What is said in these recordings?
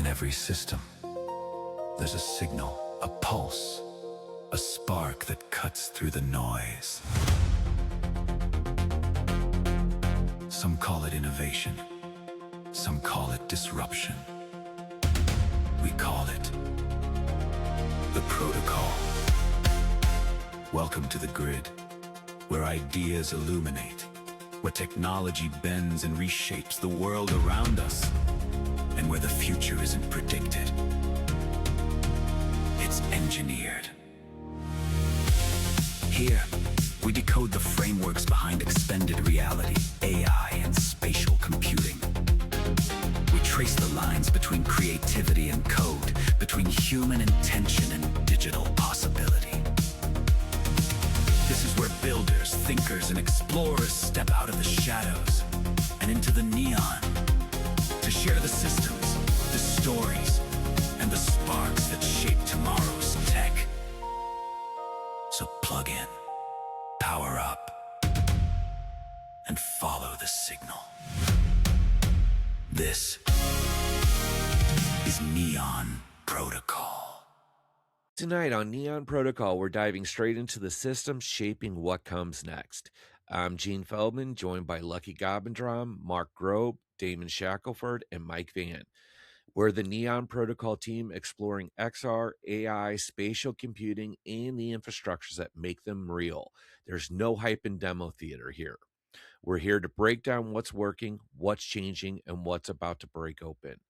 In every system, there's a signal, a pulse, a spark that cuts through the noise. Some call it innovation. Some call it disruption. We call it the protocol. Welcome to the grid, where ideas illuminate, where technology bends and reshapes the world around us, and where the future isn't predicted. It's engineered. Here, we decode the frameworks behind extended reality, AI, and spatial computing. We trace the lines between creativity and code, between human intention and digital possibility. This is where builders, thinkers, and explorers step out of the shadows and into the neon to share the systems, the stories, and the sparks that shape tomorrow's tech. So plug in, power up, and follow the signal. This is Neon Protocol. Tonight on Neon Protocol, we're diving straight into the system shaping what comes next. I'm Gene Feldman, joined by Lucky Gobendrom, Mark Grobe, Damon Shackelford, and Mike Van. We're the Neon Protocol team exploring XR, AI, spatial computing, and the infrastructures that make them real. There's no hype and demo theater here. We're here to break down what's working, what's changing, and what's about to break open.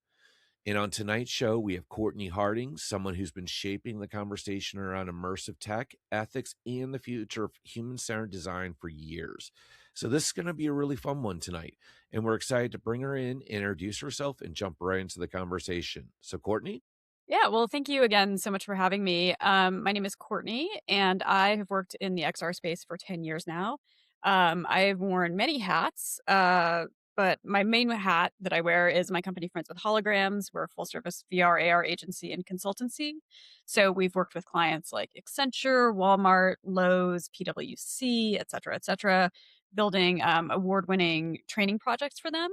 And on tonight's show, we have Cortney Harding, someone who's been shaping the conversation around immersive tech, ethics, and the future of human-centered design for years. So this is going to be a really fun one tonight. And we're excited to bring her in, introduce herself, and jump right into the conversation. So Cortney? Yeah, well, thank you again so much for having me. My name is Cortney, and I have worked in the XR space for 10 years now. I've worn many hats, but my main hat that I wear is my company, Friends with Holograms. We're a full-service VR, AR agency and consultancy. So we've worked with clients like Accenture, Walmart, Lowe's, PwC, et cetera, building award-winning training projects for them.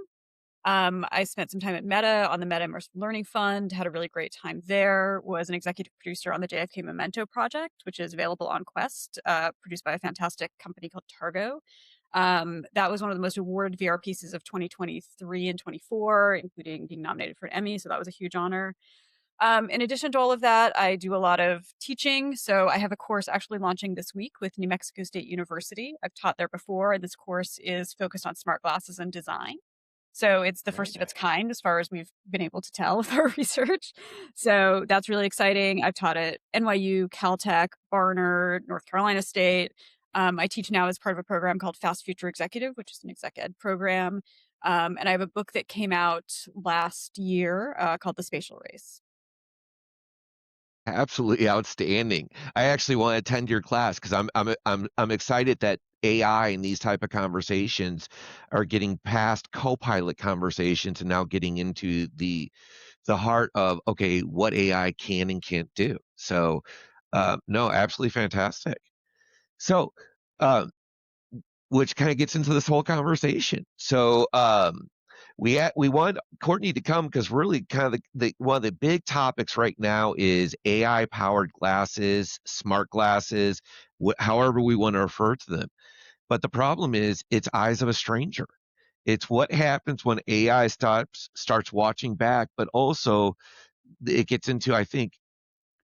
I spent some time at Meta on the Meta Immersive Learning Fund, had a really great time there, was an executive producer on the JFK Memento project, which is available on Quest, produced by a fantastic company called Targo. That was one of the most awarded VR pieces of 2023 and 24, including being nominated for an Emmy. So that was a huge honor. In addition to all of that, I do a lot of teaching. So I have a course actually launching this week with New Mexico State University. I've taught there before, and this course is focused on smart glasses and design. So it's the first of its kind as far as we've been able to tell with our research. So that's really exciting. I've taught at NYU, Caltech, Barnard, North Carolina State. I teach now as part of a program called Fast Future Executive, which is an exec ed program. And I have a book that came out last year called The Spatial Race. Absolutely outstanding. I actually want to attend your class because I'm excited that AI and these type of conversations are getting past co-pilot conversations and now getting into the heart of, okay, what AI can and can't do. So no, absolutely fantastic. So which kind of gets into this whole conversation. So we want Cortney to come because really kind of the one of the big topics right now is AI powered glasses, smart glasses, however we want to refer to them. But the problem is it's eyes of a stranger. It's what happens when AI starts watching back, but also it gets into, I think,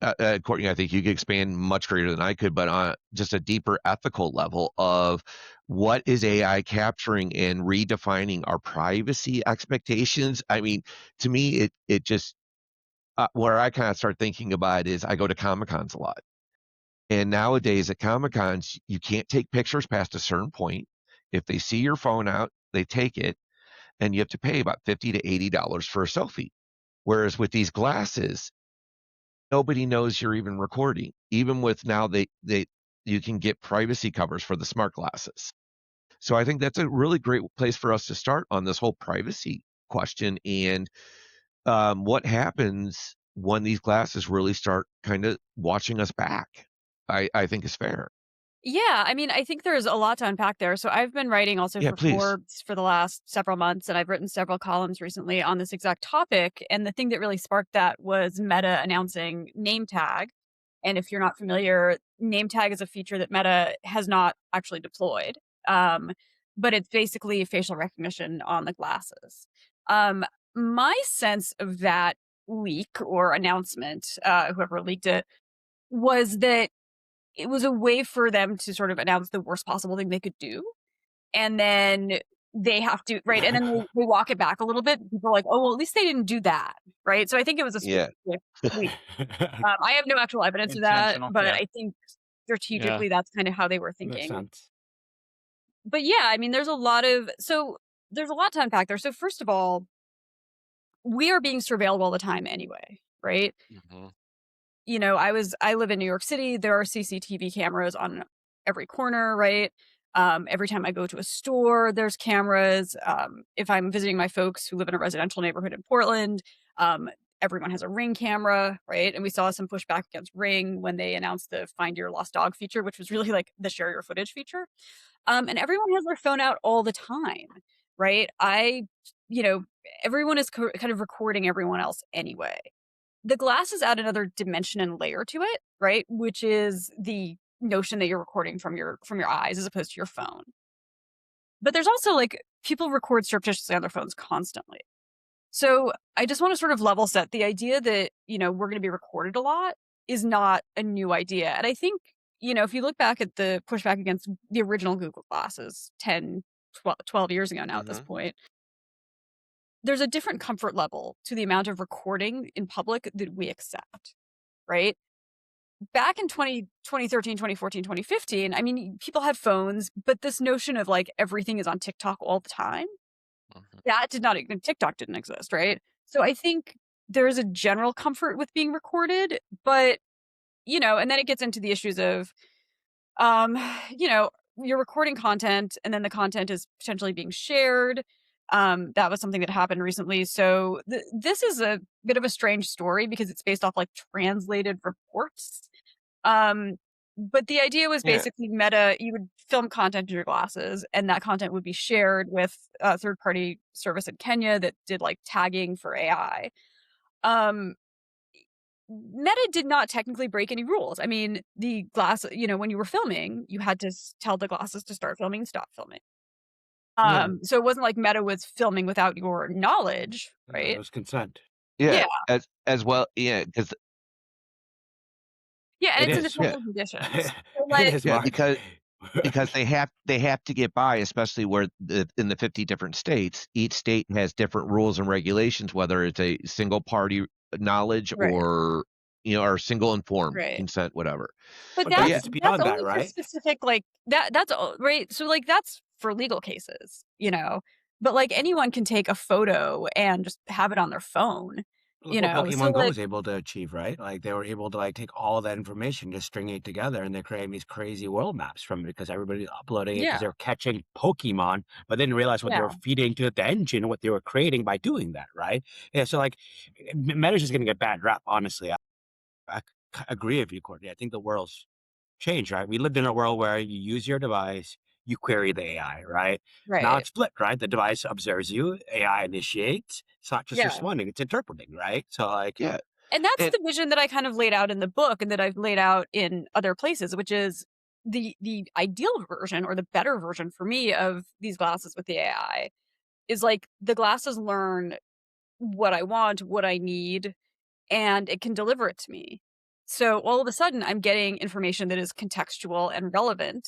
Cortney, I think you could expand much greater than I could, but on just a deeper ethical level of what is AI capturing and redefining our privacy expectations. I mean, to me, it just where I kind of start thinking about it is I go to Comic-Cons a lot. And nowadays at Comic-Cons, you can't take pictures past a certain point. If they see your phone out, they take it, and you have to pay about $50 to $80 for a selfie. Whereas with these glasses, nobody knows you're even recording. Even with now you can get privacy covers for the smart glasses. So I think that's a really great place for us to start on this whole privacy question and what happens when these glasses really start kind of watching us back. I think is fair. Yeah, I mean, I think there's a lot to unpack there. So I've been writing also Yeah, for please. Forbes for the last several months, and I've written several columns recently on this exact topic. And the thing that really sparked that was Meta announcing name tag. And if you're not familiar, name tag is a feature that Meta has not actually deployed. Um, but it's basically facial recognition on the glasses. Um, my sense of that leak or announcement, whoever leaked it, was that it was a way for them to sort of announce the worst possible thing they could do, and then they have to right, and then they walk it back a little bit. People are like, "Oh, well, at least they didn't do that," right? So I think it was a Yeah. strategic tweak. I have no actual evidence of that, Intentional. but Yeah. I think Yeah. strategically that's kind of how they were Makes thinking. sense. But yeah, I mean, there's a lot to unpack there. So first of all, we are being surveilled all the time anyway, right? Hmm. I live in New York City. There are CCTV cameras on every corner, right? Every time I go to a store, there's cameras. If I'm visiting my folks who live in a residential neighborhood in Portland, um, everyone has a Ring camera, right? And we saw some pushback against Ring when they announced the Find Your Lost Dog feature, which was really like the share your footage feature. And everyone has their phone out all the time, right? You know, everyone is kind of recording everyone else anyway. The glasses add another dimension and layer to it, right? Which is the notion that you're recording from your eyes as opposed to your phone. But there's also like people record surreptitiously on their phones constantly. So I just want to sort of level set the idea that, we're going to be recorded a lot is not a new idea. And I think, if you look back at the pushback against the original Google glasses 10, 12 years ago now at this Hmm. point, there's a different comfort level to the amount of recording in public that we accept, right? Back in 2013, 2014, 2015, I mean, people had phones, but this notion of like everything is on TikTok all the time, that did not, TikTok didn't exist, right? So I think there's a general comfort with being recorded, but, and then it gets into the issues of, um, you know, you're recording content and then the content is potentially being shared. That was something that happened recently. So this is a bit of a strange story because it's based off like translated reports. Um, but the idea was Yeah. basically Meta, you would film content in your glasses and that content would be shared with a third party service in Kenya that did like tagging for AI. Um, Meta did not technically break any rules. I mean, the glass, when you were filming, you had to tell the glasses to start filming, stop filming. Yeah. So it wasn't like Meta was filming without your knowledge, Yeah, it right? was consent. Yeah. Yeah. As well. Yeah. Because Yeah, and It it's in is. essential conditions. So It like, is, yeah, Mark. because they have to get by, especially where in the 50 different states, each state has different rules and regulations, whether it's a single party knowledge right, or single informed right. consent, whatever. But But guys, that's it's that's beyond that, only for right? specific like that's all right. So like that's for legal cases, But like anyone can take a photo and just have it on their phone, Look what So Pokemon Go like was able to achieve, right? Like they were able to like take all that information, just string it together, and they're creating these crazy world maps from it because everybody's uploading it because yeah, they're catching Pokemon, but they didn't realize what they yeah, were feeding to the engine, what they were creating by doing that, right? Yeah, so like Meta's just gonna get bad rap, honestly. I agree with you, Courtney. I think the world's changed, right? We lived in a world where you use your device, you query the AI, right? Now right, it's flipped, right? The device observes you, AI initiates. It's not just yeah. responding, it's interpreting, right? So like, Yeah. And that's And the vision that I kind of laid out in the book and that I've laid out in other places, which is the ideal version or the better version for me of these glasses with the AI is like the glasses learn what I want, what I need, and it can deliver it to me. So all of a sudden, I'm getting information that is contextual and relevant.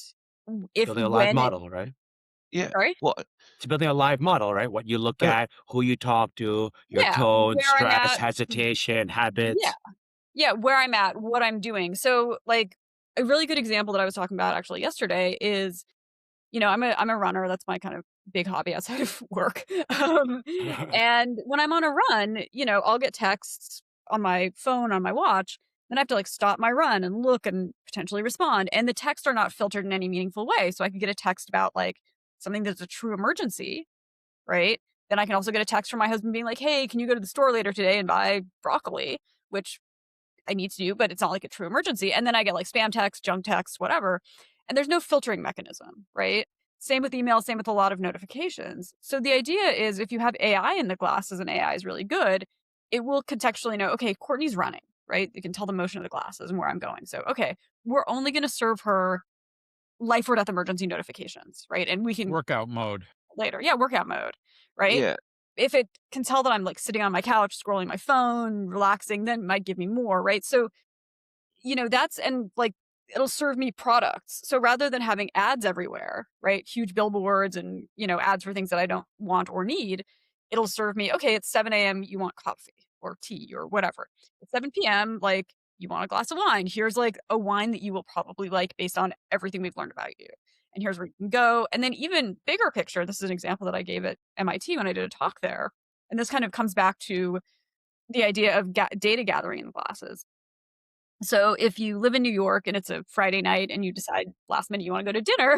If building a live when it, model, right? yeah, sorry, well, It's building a live model, right? What you look uh, at, who you talk to, your yeah, tone, where I'm stress, at, hesitation, yeah, habits. yeah, where I'm at, what I'm doing. So like a really good example that I was talking about actually yesterday is, I'm a runner. That's my kind of big hobby outside of work. And when I'm on a run, I'll get texts on my phone, on my watch. Then I have to like stop my run and look and potentially respond. And the texts are not filtered in any meaningful way. So I could get a text about like something that's a true emergency, right? Then I can also get a text from my husband being like, hey, can you go to the store later today and buy broccoli? Which I need to do, but it's not like a true emergency. And then I get like spam text, junk text, whatever. And there's no filtering mechanism, right? Same with email, same with a lot of notifications. So the idea is if you have AI in the glasses and AI is really good, it will contextually know, okay, Courtney's running, right? You can tell the motion of the glasses and where I'm going. So, okay, we're only going to serve her life or death emergency notifications, right? And we can Workout mode. later. Yeah, workout mode, right? Yeah. If it can tell that I'm like sitting on my couch, scrolling my phone, relaxing, then it might give me more, right? So, that's, and like, it'll serve me products. So rather than having ads everywhere, right? Huge billboards and, ads for things that I don't want or need, it'll serve me, okay, it's 7 a.m., you want coffee or tea or whatever. It's 7 p.m., like, you want a glass of wine. Here's like a wine that you will probably like based on everything we've learned about you. And here's where you can go. And then even bigger picture, this is an example that I gave at MIT when I did a talk there. And this kind of comes back to the idea of data gathering in the glasses. So if you live in New York and it's a Friday night and you decide last minute you want to go to dinner,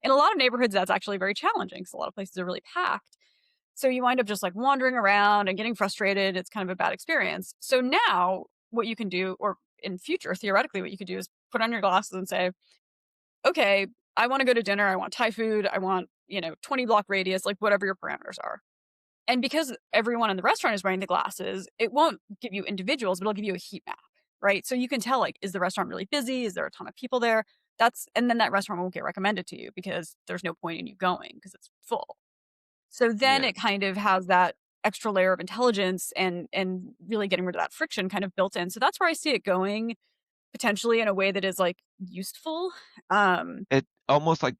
in a lot of neighborhoods, that's actually very challenging because a lot of places are really packed. So you wind up just like wandering around and getting frustrated. It's kind of a bad experience. So now what you can do, or in future, theoretically, what you could do is put on your glasses and say, okay, I want to go to dinner. I want Thai food. I want, 20 block radius, like whatever your parameters are. And because everyone in the restaurant is wearing the glasses, it won't give you individuals, but it'll give you a heat map, right? So you can tell, like, is the restaurant really busy? Is there a ton of people there? And then that restaurant won't get recommended to you because there's no point in you going because it's full. So then Yeah. it kind of has that extra layer of intelligence and really getting rid of that friction kind of built in. So that's where I see it going potentially in a way that is like useful. It almost like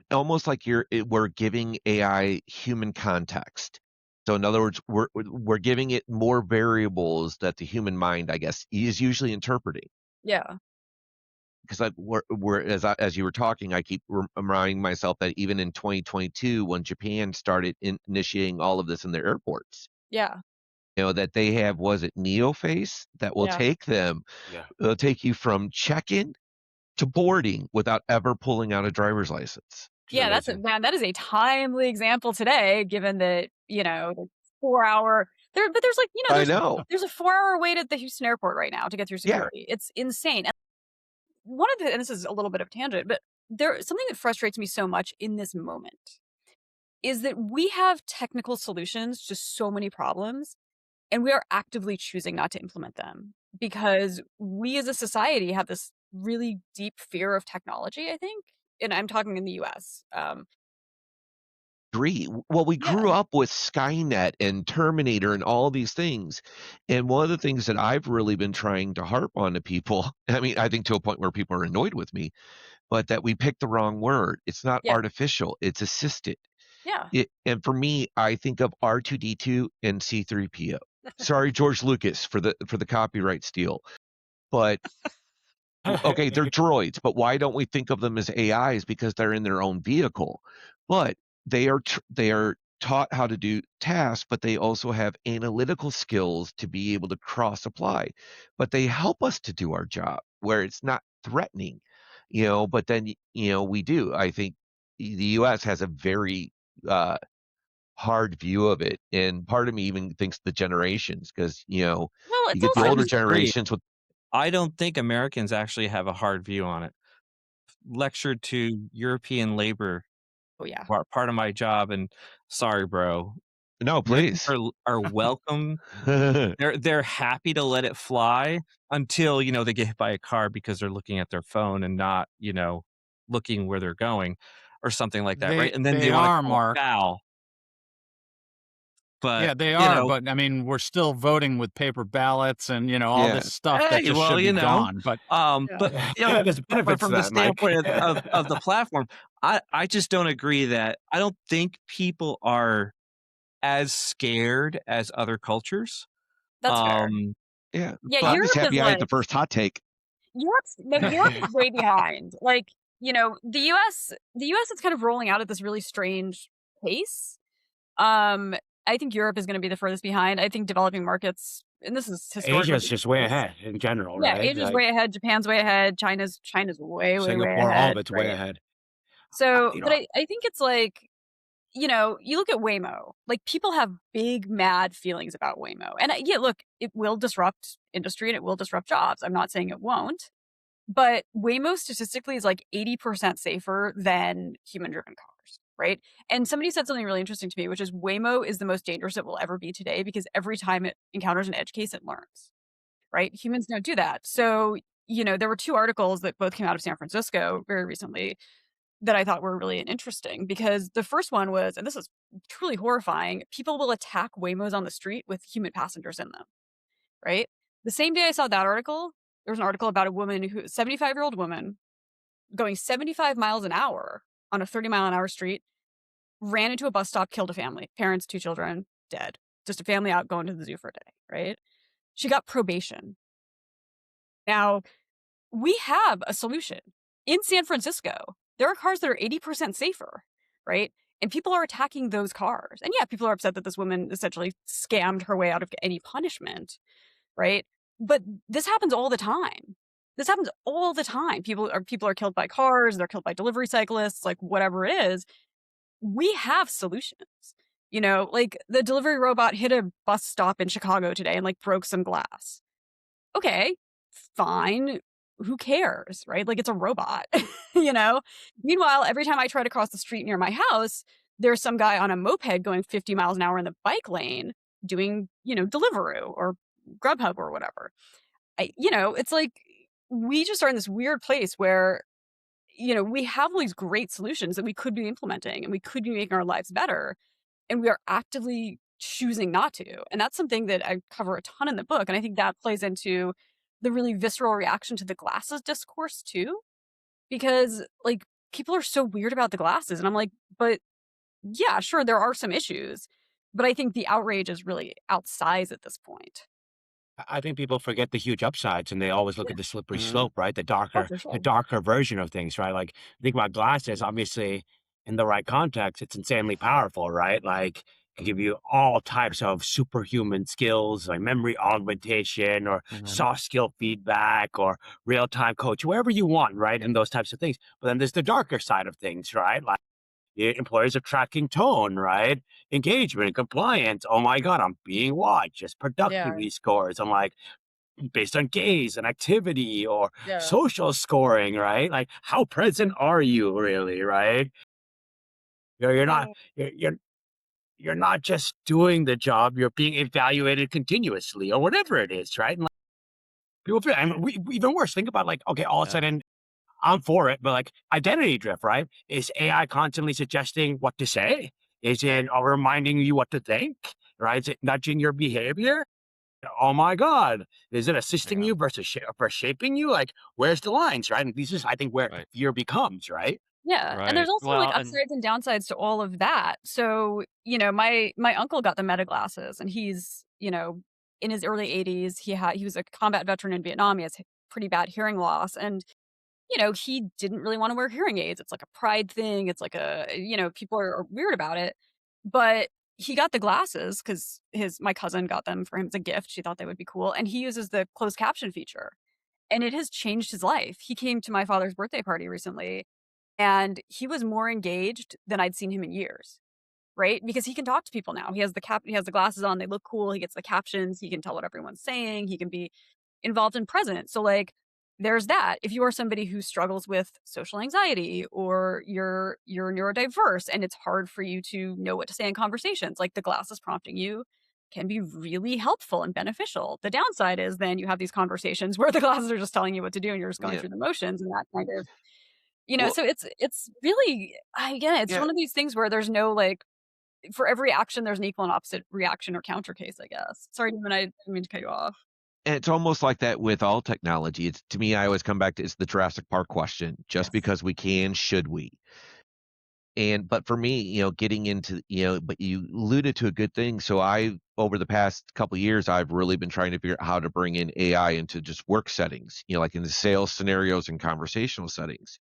we're giving AI human context. So in other words, we're giving it more variables that the human mind, I guess, is usually interpreting. Yeah. Because as you were talking, I keep reminding myself that even in 2022, when Japan started initiating all of this in their airports, Yeah. that they have, was it NeoFace, that will Yeah. take them, Yeah. it'll take you from check-in to boarding without ever pulling out a driver's license. Yeah, that is a timely example today, given that, the 4-hour but there's like, I know. there's a 4-hour wait at the Houston airport right now to get through Yeah. security. It's insane. And and this is a little bit of a tangent, but something that frustrates me so much in this moment is that we have technical solutions to so many problems, and we are actively choosing not to implement them because we as a society have this really deep fear of technology, I think. And I'm talking in the US. Agree. Well, we Yeah. grew up with Skynet and Terminator and all these things. And one of the things that I've really been trying to harp on to people, I mean, I think to a point where people are annoyed with me, but that we picked the wrong word. It's not Yeah. artificial, it's assisted. Yeah. And for me, I think of R2D2 and C3PO. Sorry, George Lucas, for the copyright steal. But okay, they're droids, but why don't we think of them as AIs? Because they're in their own vehicle. But they are taught how to do tasks, but they also have analytical skills to be able to cross apply. But they help us to do our job where it's not threatening, but then we do. I think the US has a very hard view of it, and part of me even thinks the generations, because Well, it's you get the also older just generations with I don't think Americans actually have a hard view on it. Lectured to European labor, oh yeah. part of my job, and sorry, bro. no, Americans please. are welcome. They're happy to let it fly until they get hit by a car because they're looking at their phone and not looking where they're going or something like that, right? And then they want to call Mark. foul. But Yeah, they are. But I mean, we're still voting with paper ballots and all Yeah. this stuff that just should be gone. But but there's benefits from to the that, Mike. standpoint of the platform, I just don't agree that I don't think people are as scared as other cultures. That's fair. Yeah. Yeah, I'm Europe just is happy I had the first hot take. Europe is way behind. Like, the US is kind of rolling out at this really strange pace. I think Europe is going to be the furthest behind. I think developing markets, and this is historically, Asia's just way ahead in general, yeah, right? Asia's way ahead. Japan's way ahead. China's way Singapore, ahead. all of it's way right? ahead. So, but I think it's like, you look at Waymo, like people have big, mad feelings about Waymo. And yeah, look, it will disrupt industry and it will disrupt jobs. I'm not saying it won't, But Waymo statistically is like 80% safer than human-driven cars, right? And somebody said something really interesting to me, which is Waymo is the most dangerous it will ever be today because every time it encounters an edge case, it learns, right? Humans don't do that. So, there were 2 articles that both came out of San Francisco very recently that I thought were really interesting because the first one was, and this is truly horrifying, people will attack Waymos on the street with human passengers in them, right? The same day I saw that article, there was an article about a woman 75-year-old woman going 75 miles an hour on a 30-mile-an-hour street, ran into a bus stop, killed a family, parents, 2 children, dead. Just a family out going to the zoo for a day, right? She got probation. Now, we have a solution. In San Francisco, there are cars that are 80% safer, right? And people are attacking those cars. And yeah, people are upset that this woman essentially scammed her way out of any punishment, right? But this happens all the time. This happens all the time. People are killed by cars, they're killed by delivery cyclists, like whatever it is. We have solutions. Like the delivery robot hit a bus stop in Chicago today and like broke some glass. Okay, fine. Who cares, right? Like it's a robot, you know? Meanwhile, every time I try to cross the street near my house, there's some guy on a moped going 50 miles an hour in the bike lane doing, Deliveroo or Grubhub or whatever. It's like we just are in this weird place where, we have all these great solutions that we could be implementing and we could be making our lives better. And we are actively choosing not to. And that's something that I cover a ton in the book. And I think that plays into the really visceral reaction to the glasses discourse too. Because like people are so weird about the glasses. And I'm like, but yeah, sure, there are some issues. But I think the outrage is really outsized at this point. I think people forget the huge upsides and they always look Yeah. at the slippery Mhm. slope, right? The Oh, darker, for the sure. darker version of things, right? Like think about glasses, obviously in the right context, it's insanely powerful, right? Like can give you all types of superhuman skills like memory augmentation or Mhm. soft skill feedback or real-time coach, wherever you want, right? And those types of things. But then there's the darker side of things, right? Like employers are tracking tone, right? Engagement, compliance. Oh my God, I'm being watched. Just Yeah. productivity scores. I'm like, based on gaze and activity or Yeah. social scoring, right? Like, how present are you really, right? You're not Oh, you're not just doing the job. You're being evaluated continuously or whatever it is, right? And like, people feel, and even worse. Think about like, okay, all of a Yeah. sudden I'm for it, but like identity drift, right? Is AI constantly suggesting what to say? Is it reminding you what to think? Right? Is it nudging your behavior? Oh my God. Is it assisting Yeah. you versus shaping you? Like, where's the lines, right? And this is, I think, where Right. fear becomes, right? yeah. And there's Right. also like Well, and upsides and downsides to all of that. So, my uncle got the Meta glasses and he's, in his early 80s. He was a combat veteran in Vietnam. He has pretty bad hearing loss. And he didn't really wanna wear hearing aids. It's like a pride thing. It's like people are weird about it. But he got the glasses because my cousin got them for him as a gift. She thought they would be cool, and he uses the closed caption feature, and it has changed his life. He came to my father's birthday party recently, and he was more engaged than I'd seen him in years, right? Because he can talk to people now. He has the glasses on, they look cool, he gets the captions, he can tell what everyone's saying, he can be involved and present. So like there's that. If you are somebody who struggles with social anxiety or you're neurodiverse and it's hard for you to know what to say in conversations, like the glasses prompting you can be really helpful and beneficial. The downside is then you have these conversations where the glasses are just telling you what to do and you're just going Yeah. through the motions and that kind of Well, so it's really again, it's yeah. one of these things where there's no like for every action there's an equal and opposite reaction or counter case, I guess. Sorry, Damon, I didn't mean to cut you off. And it's almost like that with all technology. It's to me, I always come back to it's the Jurassic Park question. Just Yes. because we can, should we? And but for me, getting into, but you alluded to a good thing. So I, over the past couple of years, I've really been trying to figure out how to bring in AI into just work settings, like in the sales scenarios and conversational settings.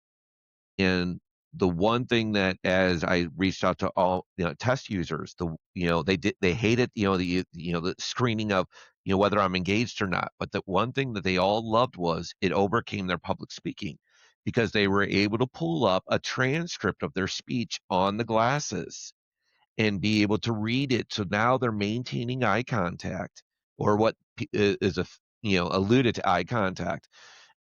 And the one thing that as I reached out to all, test users, they hated, the screening of, whether I'm engaged or not. But the one thing that they all loved was it overcame their public speaking because they were able to pull up a transcript of their speech on the glasses and be able to read it. So now they're maintaining eye contact or what is alluded to eye contact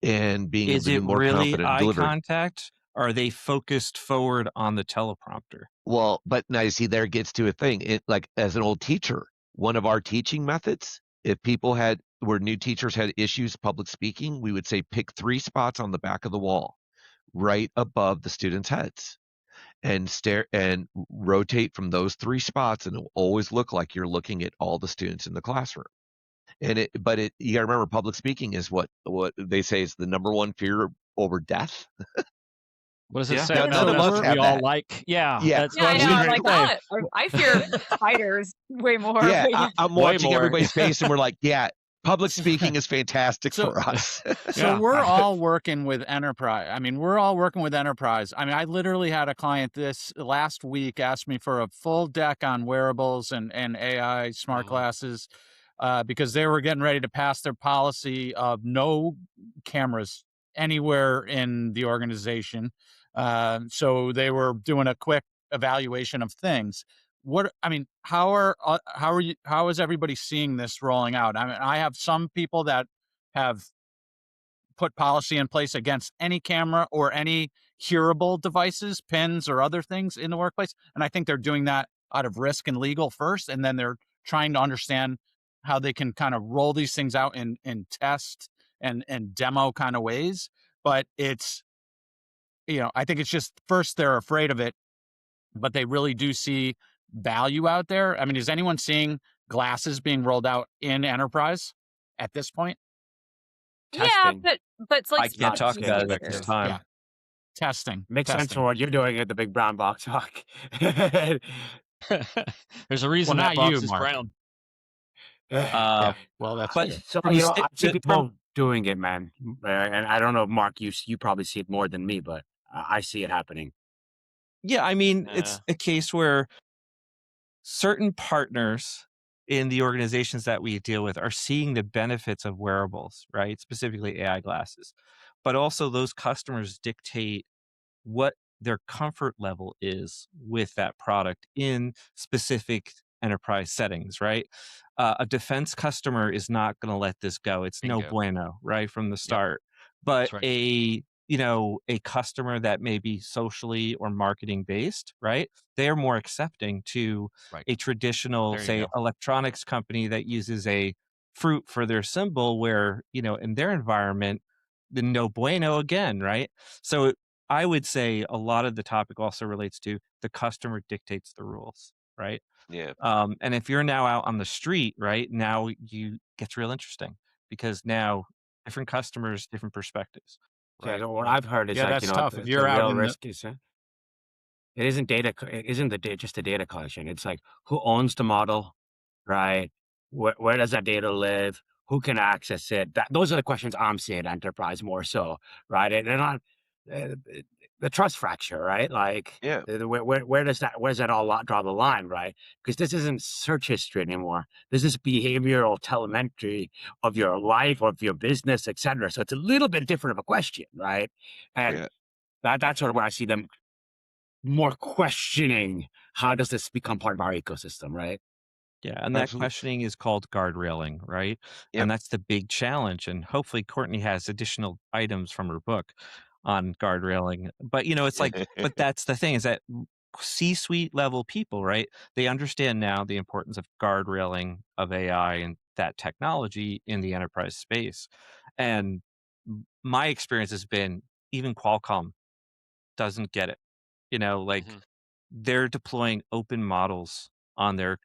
and being able Is to be it more really confident in eye delivering. contact? Or are they focused forward on the teleprompter? Well, but now you see there gets to a thing. It like as an old teacher, one of our teaching methods, if people had where new teachers had issues public speaking, we would say pick 3 spots on the back of the wall, right above the students' heads, and stare and rotate from those 3 spots, and it'll always look like you're looking at all the students in the classroom. And it you gotta remember public speaking is what they say is the number one fear over death. What does it Yeah. say? Now, none No, of that's us what we have all that. like. Yeah, Yeah, that's Yeah, what I I was know. just I'm gonna like, say. I fear spiders way more. yeah. But yeah. I'm Way watching more. everybody's face, and we're like, yeah, public So, speaking is fantastic So, for us. so Yeah. we're all working with enterprise. I mean, we're all working with enterprise. I mean, I literally had a client this last week ask me for a full deck on wearables and AI smart glasses because they were getting ready to pass their policy of no cameras anywhere in the organization. So they were doing a quick evaluation of things. What I mean, how is everybody seeing this rolling out? I mean, I have some people that have put policy in place against any camera or any hearable devices, pins or other things in the workplace. And I think they're doing that out of risk and legal first. And then they're trying to understand how they can kind of roll these things out in test and demo kind of ways. But it's, I think it's just first they're afraid of it, but they really do see value out there. I mean, is anyone seeing glasses being rolled out in enterprise at this point? Yeah, Testing. but it's like I can't not talk use about seeing it at this cases. time. Yeah. Testing. Makes sense testing. for what you're doing at the big brown box talk. There's a reason Well, that not box you, is Mark. brown. Yeah. Well, that's But true. So from the I see from people doing it, man. And I don't know, Mark. You probably see it more than me, but I see it happening. yeah, I mean, it's a case where certain partners in the organizations that we deal with are seeing the benefits of wearables, right? Specifically AI glasses. But also those customers dictate what their comfort level is with that product in specific enterprise settings, right? A defense customer is not going to let this go. It's no Bingo. bueno, right, from the Yep. start. But That's right. a customer that may be socially or marketing based, right? They're more accepting to Right. a traditional, There you say, go. electronics company that uses a fruit for their symbol, where in their environment, the no bueno again, right? So I would say a lot of the topic also relates to the customer dictates the rules, right? Yeah. And if you're now out on the street, right, now gets real interesting because now different customers, different perspectives. Yeah, Right. what I've heard is Yeah, like that's tough. If the you're out real in the risk is it isn't it isn't just the data collection. It's like who owns the model, right? Where does that data live? Who can access it? Those are the questions I'm seeing enterprise more so, right? They're not uh, the trust fracture, right? Like, Yeah. where does that all draw the line, right? Because this isn't search history anymore. This is behavioral telemetry of your life, of your business, etc. So it's a little bit different of a question, right? And Yeah. that's sort of where I see them more questioning how does this become part of our ecosystem, right? Yeah, and that Absolutely. questioning is called guardrailing, right? Yep. And that's the big challenge. And hopefully Courtney has additional items from her book on guardrailing. But it's like, but that's the thing is that C-suite level people, right? They understand now the importance of guardrailing of AI and that technology in the enterprise space. And my experience has been even Qualcomm doesn't get it. Like Mhm. they're deploying open models on their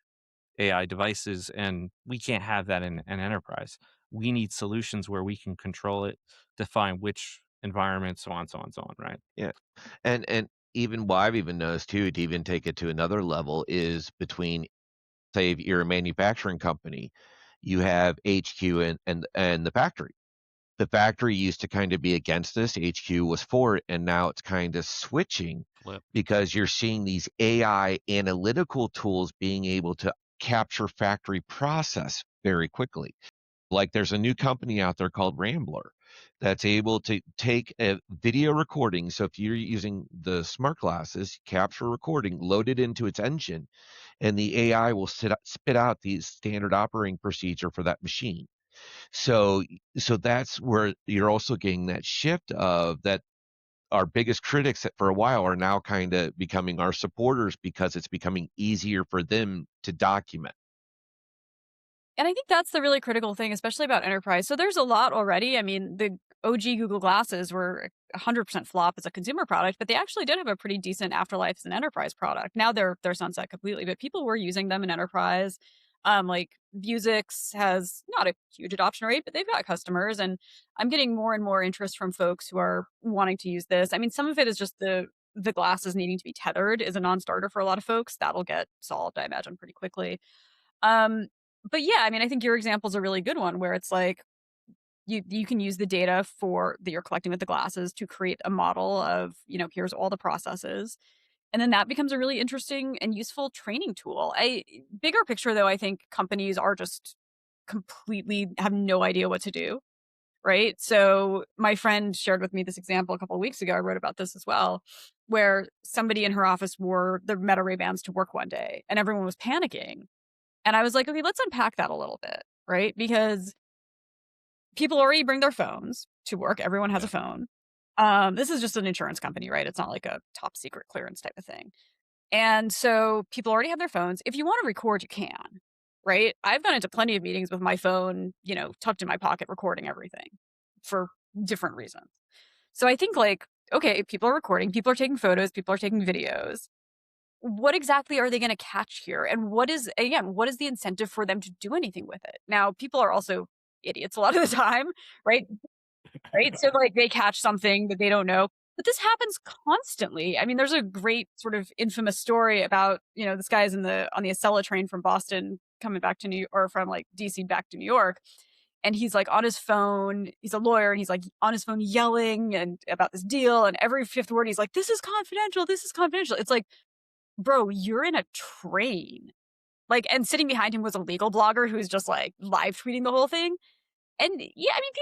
AI devices, and we can't have that in an enterprise. We need solutions where we can control it, define which environment, so on, so on, so on, right? Yeah. And even what I've even noticed too, to even take it to another level, is between, say, if you're a manufacturing company, you have HQ and the factory. The factory used to kind of be against this. HQ was for it, and now it's kind of switching Flip. because you're seeing these AI analytical tools being able to capture factory process very quickly. Like there's a new company out there called Rambler that's able to take a video recording. So if you're using the smart glasses, capture a recording, load it into its engine, and the AI will spit out the standard operating procedure for that machine. So that's where you're also getting that shift of that our biggest critics for a while are now kind of becoming our supporters because it's becoming easier for them to document. And I think that's the really critical thing, especially about enterprise. So there's a lot already. I mean, the OG Google Glasses were 100% flop as a consumer product, but they actually did have a pretty decent afterlife as an enterprise product. Now they're sunset completely, but people were using them in enterprise. Like Vuzix has not a huge adoption rate, but they've got customers, and I'm getting more and more interest from folks who are wanting to use this. I mean, some of it is just the glasses needing to be tethered is a non-starter for a lot of folks. That'll get solved, I imagine, pretty quickly. Um, but yeah, I mean, I think your example is a really good one where it's like you can use the data for that you're collecting with the glasses to create a model of, here's all the processes. And then that becomes a really interesting and useful training tool. Bigger picture though, I think companies are just completely have no idea what to do. Right. So my friend shared with me this example a couple of weeks ago. I wrote about this as well, where somebody in her office wore the Meta Ray Bans to work one day and everyone was panicking. And I was like, okay, let's unpack that a little bit, right? Because people already bring their phones to work. Everyone has a phone. This is just an insurance company, right? It's not like a top secret clearance type of thing. And so people already have their phones. If you want to record, you can, right? I've gone into plenty of meetings with my phone, tucked in my pocket, recording everything for different reasons. So I think like, okay, people are recording, people are taking photos, people are taking videos. What exactly are they going to catch here? And what is the incentive for them to do anything with it? Now, people are also idiots a lot of the time, right? Right. So like they catch something that they don't know. But this happens constantly. I mean, there's a great sort of infamous story about, this guy's on the Acela train from Boston coming back to New York, or from like DC back to New York. And he's like on his phone, he's a lawyer, and he's like on his phone yelling and about this deal. And every fifth word, he's like, this is confidential. This is confidential. It's like, bro, you're in a train. Like, and sitting behind him was a legal blogger who's just like live tweeting the whole thing. And yeah, I mean,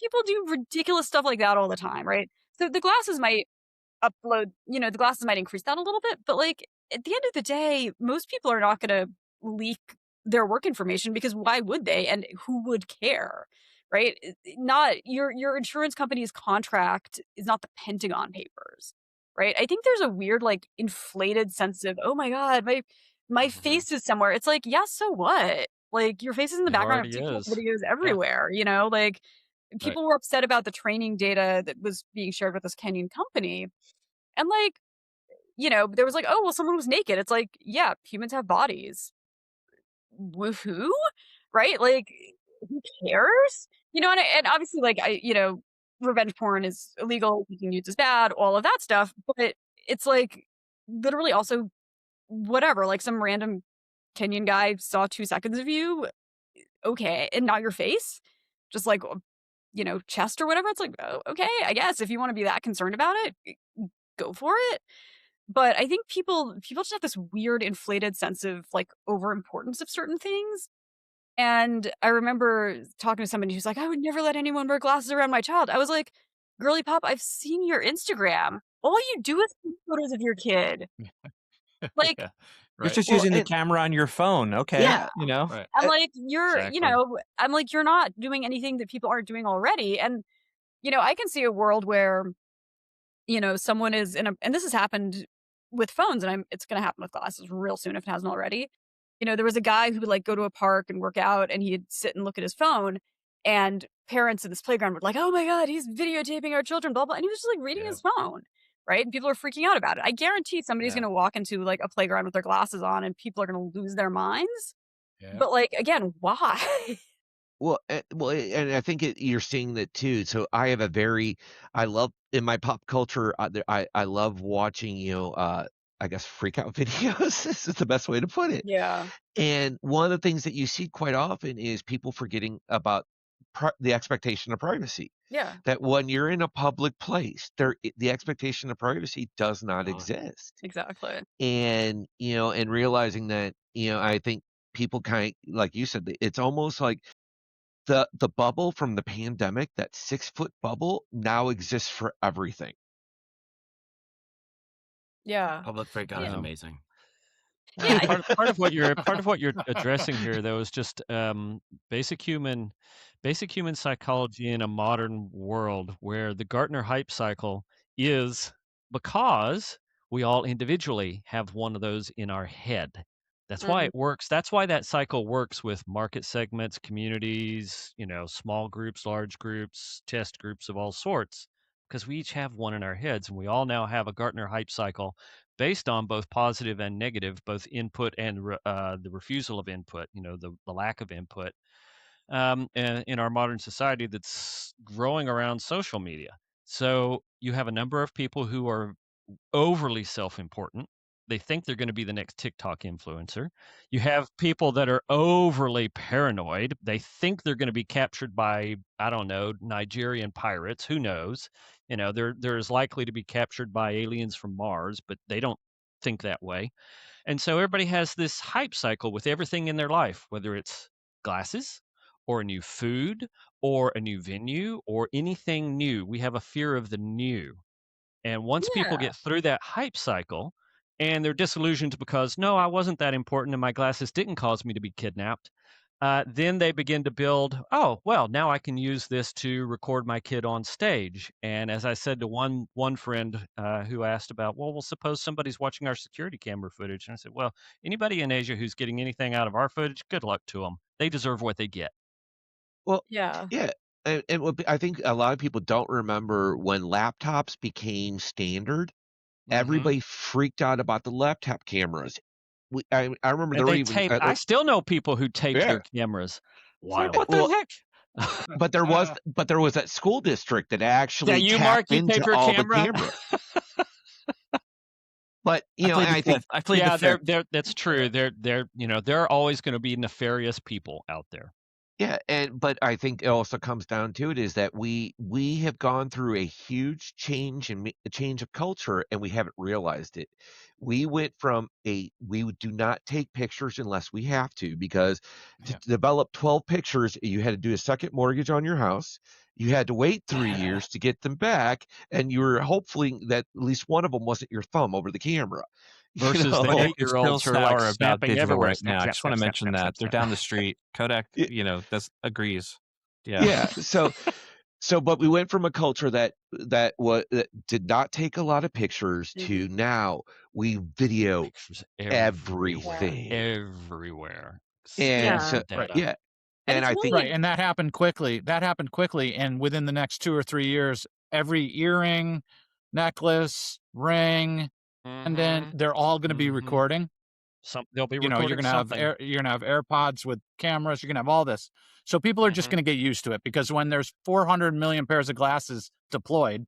people do ridiculous stuff like that all the time, right? So the glasses might the glasses might increase that a little bit, but like at the end of the day, most people are not going to leak their work information because why would they? And who would care? Right? Not your insurance company's contract is not the Pentagon Papers, right? I think there's a weird like inflated sense of, oh my God, my face is somewhere. It's like, yeah, so what? Like your face is in the It background of already TikTok is. videos everywhere, like people were upset about the training data that was being shared with this Kenyan company. And like, there was like, oh, well, someone was naked. It's like, yeah, humans have bodies. Woohoo, right? Like, who cares? And obviously, like, revenge porn is illegal. Making nudes is bad. All of that stuff. But it's like literally also whatever. Like some random Kenyan guy saw 2 seconds of you, okay, and not your face, just like chest or whatever. It's like, oh, okay, I guess if you want to be that concerned about it, go for it. But I think people just have this weird inflated sense of like overimportance of certain things. And I remember talking to somebody who's like, I would never let anyone wear glasses around my child. I was like, girly pop, I've seen your Instagram. All you do is take photos of your kid. Like, Yeah, You're right. just Well, using the and camera on your phone. Okay. yeah. Right. I'm like, Exactly. I'm like, you're not doing anything that people aren't doing already. And, I can see a world where, someone is and this has happened with phones, and it's going to happen with glasses real soon if it hasn't already. There was a guy who would like go to a park and work out, and he'd sit and look at his phone, and parents in this playground were like, oh my God, he's videotaping our children, blah, blah. And he was just like reading his phone. Right. And people are freaking out about it. I guarantee somebody's going to walk into like a playground with their glasses on and people are going to lose their minds. Yeah. But like, again, why? And I think you're seeing that too. So I love in my pop culture. I love watching, I guess freak out videos. This is the best way to put it. Yeah. And one of the things that you see quite often is people forgetting about the expectation of privacy. Yeah. That when you're in a public place, the expectation of privacy does not exist. Exactly. And and realizing that, I think people kind of like you said, it's almost like the bubble from the pandemic, that 6-foot bubble, now exists for everything. Yeah. Public freakout is amazing. Yeah, I part of what you're addressing here, though, is just basic human psychology in a modern world where the Gartner hype cycle is because we all individually have one of those in our head. That's why Mhm. it works. That's why that cycle works with market segments, communities, small groups, large groups, test groups of all sorts, because we each have one in our heads, and we all now have a Gartner hype cycle based on both positive and negative, both input and the refusal of input, the lack of input in our modern society that's growing around social media. So you have a number of people who are overly self-important. They think they're going to be the next TikTok influencer. You have people that are overly paranoid. They think they're going to be captured by, I don't know, Nigerian pirates. Who knows? They're as likely to be captured by aliens from Mars, but they don't think that way. And so everybody has this hype cycle with everything in their life, whether it's glasses or a new food or a new venue or anything new. We have a fear of the new. And once people yeah. get through that hype cycle and they're disillusioned because, no, I wasn't that important and my glasses didn't cause me to be kidnapped, then they begin to build, oh, well, now I can use this to record my kid on stage. And as I said to one friend who asked about, well, suppose somebody's watching our security camera footage. And I said, well, anybody in Asia who's getting anything out of our footage, good luck to them. They deserve what they get. Well, Yeah. yeah, I think a lot of people don't remember when laptops became standard. Everybody freaked out about the laptop cameras. I remember And there were they even taped, I still know people who taped yeah. their cameras. It's like, Wild. what the Well, heck? but there was that school district that Yeah, actually you, Mark, tapped you tape into your all the camera. cameras. But I and played the I think fifth. I played Yeah, the fifth. that's true. There are always going to be nefarious people out there. yeah, but I think it also comes down to it is that we have gone through a huge change of culture and we haven't realized it. We went from we do not take pictures unless we have to because to Yeah. develop 12 pictures you had to do a second mortgage on your house. You had to wait 3 years to get them back, and you were hopefully that at least one of them wasn't your thumb over the camera. Versus the Kodak is 8-year-olds who still are like sour about snapping digital everywhere. right Snap, now. I snap, just want snap, to snap, mention snap, that snap, they're snap. down the street. Kodak, Y- agrees. Yeah. Yeah, but we went from a culture that did not take a lot of pictures to Mhm. now we video Pictures everywhere, everything. everywhere. And Yeah. Scatter so Right. data. yeah, And and it's I think Right. really And that happened quickly. And within the next 2 or 3 years, every earring, necklace, ring, and then Mm-hmm. they're all going to be Mm-hmm. recording. They'll be You're recording going to have something. you're going to have AirPods with cameras. You're going to have all this. So people are just Mm-hmm. going to get used to it because when there's 400 million pairs of glasses deployed,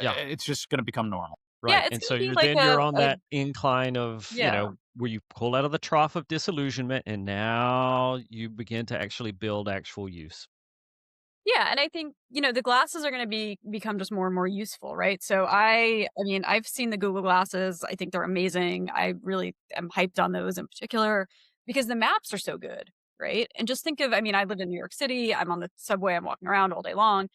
Yeah. it's just going to become normal. yeah, Right. it's And gonna so be like you're on a that incline of, yeah. where you pull out of the trough of disillusionment and now you begin to actually build actual use. Yeah, and I think, the glasses are gonna become just more and more useful, right? So I mean, I've seen the Google glasses. I think they're amazing. I really am hyped on those in particular because the maps are so good, right? And just think of, I mean, I live in New York City. I'm on the subway. I'm walking around all day long.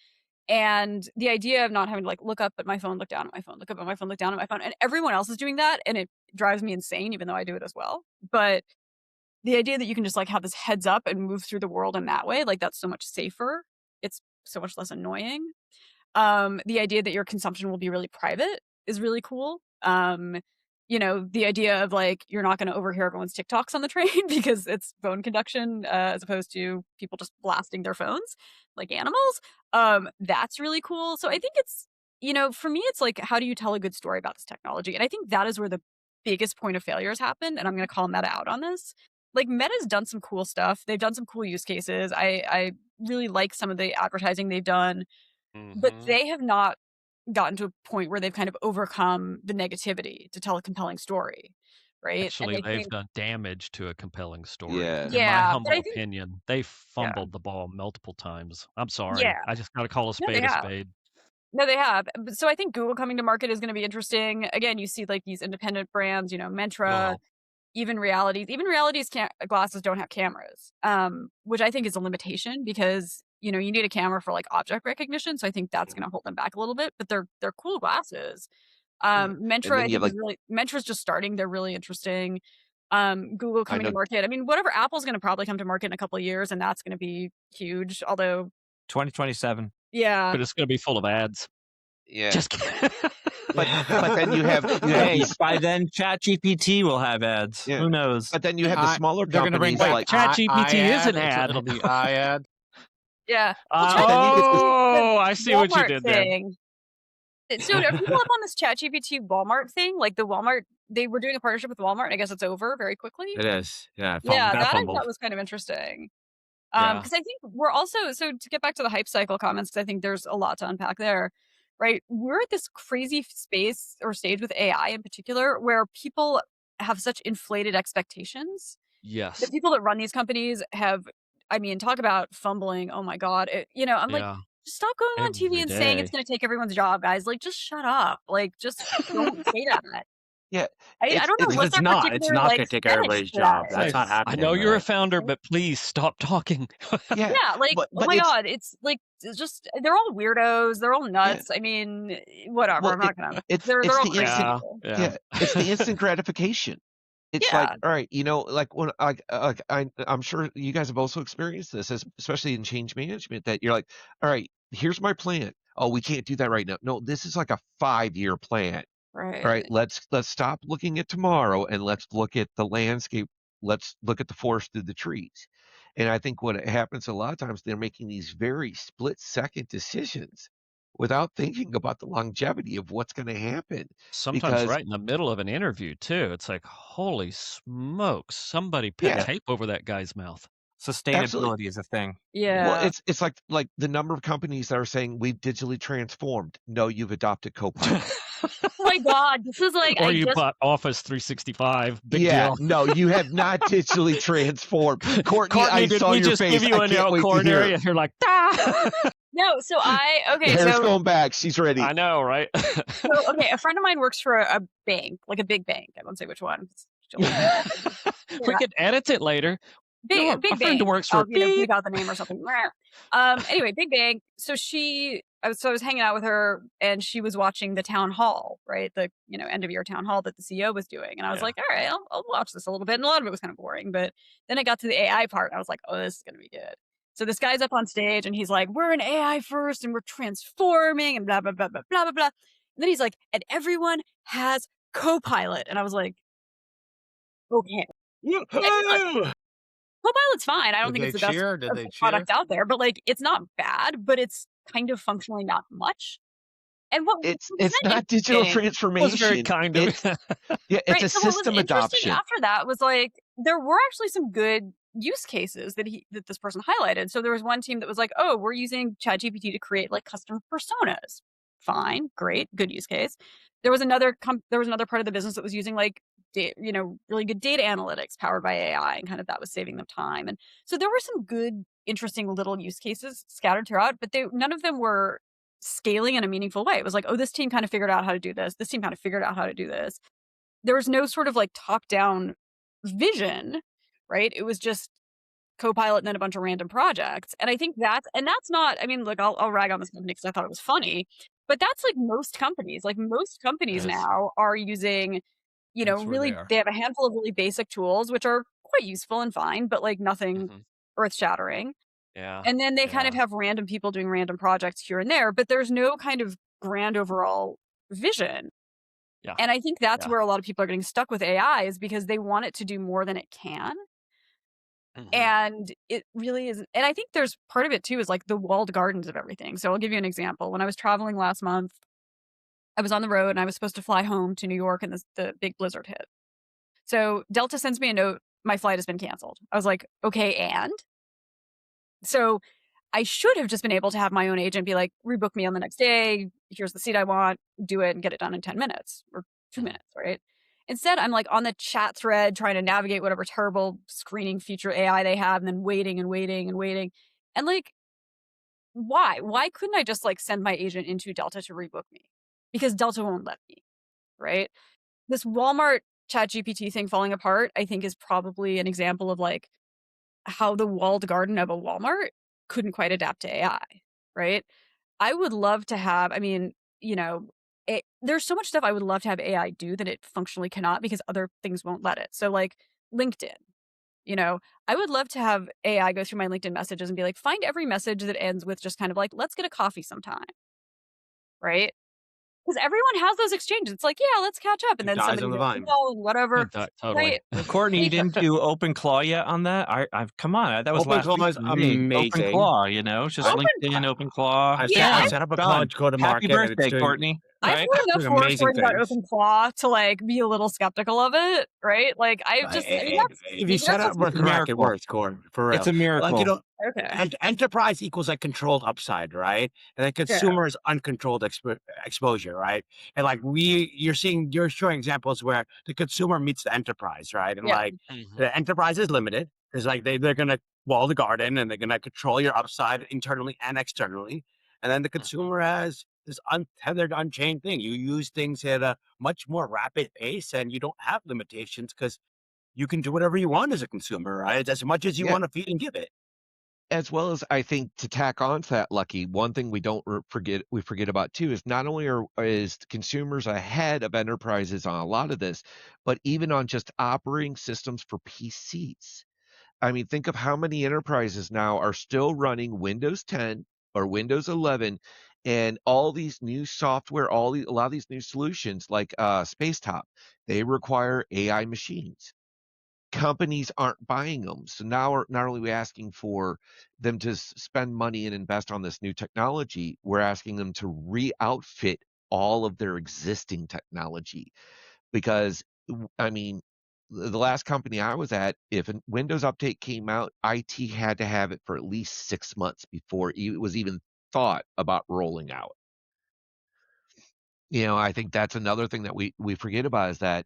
And the idea of not having to like look up at my phone, look down at my phone, look up at my phone, look down at my phone, and everyone else is doing that, and it drives me insane, even though I do it as well. But the idea that you can just like have this heads up and move through the world in that way, like that's so much safer. It's so much less annoying. The idea that your consumption will be really private is really cool. The idea of like you're not going to overhear everyone's TikToks on the train because it's phone conduction as opposed to people just blasting their phones like animals. That's really cool. So I think it's, for me, it's like, how do you tell a good story about this technology? And I think that is where the biggest point of failure has happened. And I'm going to call Meta out on this. Like Meta's done some cool stuff. They've done some cool use cases. I really like some of the advertising they've done, but Mm-hmm. they have not gotten to a point where they've kind of overcome the negativity to tell a compelling story, right? And Actually, I they've think done damage to a compelling story. yeah. In my yeah, but humble I think opinion, they yeah. fumbled the ball multiple times. I'm sorry. Yeah. I just got to call a No, they spade a have. spade. No, they have. But so I think Google coming to market is gonna be interesting. Again, you see like these independent brands, Will Mentra, help. even Realities. Even Realities glasses don't have cameras, which I think is a limitation because, you need a camera for like object recognition. So I think that's gonna hold them back a little bit, but they're cool glasses. Yeah. And Mentra, then I you have think like Mentra's just starting. They're really interesting. Google I coming to know. market. I mean, whatever, Apple's going to probably come to market in a couple of years, and that's going to be huge. Although, 2027. yeah, But it's going to be full of ads. Yeah. Just kidding. But then you have Hey, these, by then ChatGPT will have ads. yeah. Who knows? But then you have the smaller They're going to bring companies back like ChatGPT is an iAd. ad. It'll be iAd. yeah. Well, But then you get ChatGPT, I see what you Walmart did there. thing. So are people up on this ChatGPT Walmart thing? Like the Walmart, they were doing a partnership with Walmart, and I guess it's over very quickly. It is. Yeah. Yeah, Got that I fumbled. thought was kind of interesting. Yeah. Because I think we're also, so to get back to the hype cycle comments, because I think there's a lot to unpack there, right? We're at this crazy space or stage with AI in particular, where people have such inflated expectations. The Yes. people that run these companies have, I mean, talk about fumbling. Oh my God. I'm like, Yeah. just stop going on TV Every and saying it's day. going to take everyone's job, guys. Like, just shut up. Like, just don't say that. yeah. I It's don't know it's what's It's their not. particular, It's not like, going to take fetish everybody's for that. job. It's That's like, not I happening. know you're a right? founder, but please stop talking. yeah. yeah, like, But oh my God, it's like, it's just, they're all weirdos. They're all yeah. nuts. I mean, whatever. Well, I'm not gonna, it's they're it's all the crazy instant Yeah. people. Yeah. yeah. It's the instant gratification. It's like, Yeah, all right, like when I'm sure you guys have also experienced this, especially in change management, that you're like, all right, here's my plan. Oh, we can't do that right now. No, this is like a 5-year plan. All right, right. let's stop looking at tomorrow and let's look at the landscape. Let's look at the forest through the trees. And I think what happens a lot of times, they're making these very split-second decisions without thinking about the longevity of what's going to happen. Sometimes Because right in the middle of an interview, too. It's like, holy smokes, somebody put yeah, tape over that guy's mouth. absolutely. Sustainability is a thing. Well, Yeah. it's like the number of companies that are saying we've digitally transformed. No, you've adopted Copilot. Oh my God, this is like, Or I you just, bought Office 365. Big Yeah, deal. no, you have not digitally transformed. Courtney, I Courtney, did saw we your just face. give you I a can't nail wait to hear coronary? it. And you're like, ah! no, so The hair's going back. She's ready. I know, right? so, okay, a friend of mine works for a bank, like a big bank. I won't say which one. She'll We Yeah. can edit it later. You know Big, what? big My friend bank. works for I'll, bleep beep. out the name or something. Anyway, big bank. So I was hanging out with her, and she was watching the town hall, right? The end of year town hall that the CEO was doing, and I was Yeah. like, all right, I'll watch this a little bit. And a lot of it was kind of boring, but then I got to the AI part, and I was like, oh, this is gonna be good. So this guy's up on stage, and he's like, we're an AI first, and we're transforming, and blah blah blah blah blah blah blah. And then he's like, and everyone has Copilot, and I was like, okay. Copilot's fine. I don't Did think they it's the best cheer? Did they product cheer? out there, but like it's not bad, but it's kind of functionally not much. And what It's was then not digital interesting, Was very transformation. kind of It's it. yeah, it's right? a So what was system interesting adoption. after that was like there were actually some good use cases that this person highlighted. So there was one team that was like, oh, we're using ChatGPT to create like custom personas. Fine, great, good use case. There was another part of the business that was using like really good data analytics powered by AI, and kind of that was saving them time. And so there were some good, interesting little use cases scattered throughout, but none of them were scaling in a meaningful way. It was like, oh, this team kind of figured out how to do this. This team kind of figured out how to do this. There was no sort of like top-down vision, right? It was just Copilot and then a bunch of random projects. And I think that's not, I mean, look, I'll rag on this company because I thought it was funny, but that's like most companies. Like most companies Yes. now are using, That's where really, they are. they have a handful of really basic tools, which are quite useful and fine, but like nothing Mhm. earth-shattering. Yeah. And then they kind of Yeah. have random people doing random projects here and there, but there's no kind of grand overall vision. Yeah. And I think that's Yeah. where a lot of people are getting stuck with AI, is because they want it to do more than it can. Mhm. And it really is. And I think there's part of it too is like the walled gardens of everything. So I'll give you an example. When I was traveling last month, I was on the road and I was supposed to fly home to New York, and the big blizzard hit. So Delta sends me a note, my flight has been canceled. I was like, okay, and? So I should have just been able to have my own agent be like, rebook me on the next day. Here's the seat I want, do it and get it done in 10 minutes or 2 Mhm. minutes, right? Instead, I'm like on the chat thread trying to navigate whatever terrible screening feature AI they have, and then waiting and waiting and waiting. And like, why? Why couldn't I just like send my agent into Delta to rebook me? Because Delta won't let me, right? This Walmart ChatGPT thing falling apart, I think, is probably an example of like how the walled garden of a Walmart couldn't quite adapt to AI, right? I would love to have, I mean, there's so much stuff I would love to have AI do that it functionally cannot because other things won't let it. So like LinkedIn. You know, I would love to have AI go through my LinkedIn messages and be like, find every message that ends with just kind of like, let's get a coffee sometime, right? Because everyone has those exchanges. It's like, yeah, let's catch up, and It then dies somebody on the goes, vine. no, whatever, Totally. right? Courtney, you Like, didn't do open claw yet on that? I've come on, that was Open last claw week is for me. Open amazing. claw, you know, it's just I, open. LinkedIn, open claw. I Yeah, set up a Done. college go to Happy market, and it's birthday, doing Courtney. I've Right? heard enough doing horror amazing stories about things. open claw to like be a little skeptical of it, right? Like I mean, If you maybe set that's up just work It's a me. correct, it miracle. works, Core, for It's real. a Like, miracle. Okay, enterprise equals like controlled upside, right? And then sure. consumer is uncontrolled exposure, right? And like you're showing examples where the consumer meets the enterprise, right? And Yeah, like the enterprise is limited because like they're gonna wall the garden and they're gonna control your upside internally and externally. And then the consumer has this untethered, unchained thing. You use things at a much more rapid pace and you don't have limitations because you can do whatever you want as a consumer, right? As much as you Yeah, want to feed and give it. as well as I think to tack on to that, Lucky, one thing we don't forget about too is not only is consumers ahead of enterprises on a lot of this, but even on just operating systems for PCs. I mean, think of how many enterprises now are still running Windows 10 or Windows 11, and all these new software, a lot of these new solutions like Spacetop, they require AI machines. Companies aren't buying them. So now we're not only asking for them to spend money and invest on this new technology, we're asking them to re-outfit all of their existing technology. Because, I mean, the last company I was at, if a Windows update came out, IT had to have it for at least 6 months before it was even thought about rolling out. I think that's another thing that we forget about is that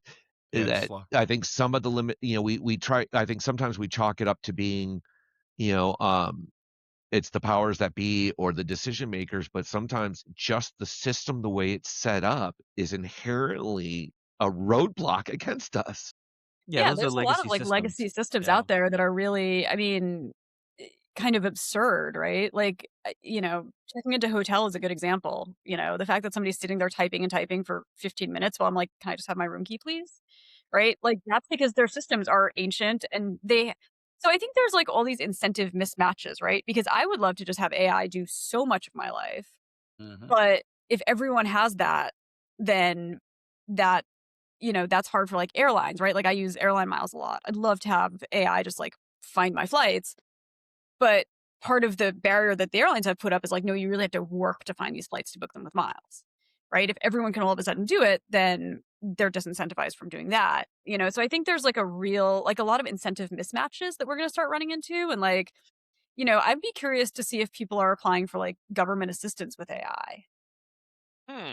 Yeah, it's that slow. I think some of the limit, we try. I think sometimes we chalk it up to being, you know, um, it's the powers that be or the decision makers, but sometimes just the system, the way it's set up, is inherently a roadblock against us. Yeah, Yeah, those are there's a lot of legacy like systems. legacy systems Yeah. out there that are really, I mean, kind of absurd, right? Like, checking into hotel is a good example. The fact that somebody's sitting there typing and typing for 15 minutes while I'm like, can I just have my room key, please? Right? Like, that's because their systems are ancient and so I think there's like all these incentive mismatches, right? Because I would love to just have AI do so much of my life. Mhm. But if everyone has that, then that that's hard for like airlines, right? Like I use airline miles a lot. I'd love to have AI just like find my flights, but part of the barrier that the airlines have put up is like, no, you really have to work to find these flights to book them with miles, right? If everyone can all of a sudden do it, then they're disincentivized from doing that, So I think there's like a lot of incentive mismatches that we're going to start running into. And like, I'd be curious to see if people are applying for like government assistance with AI.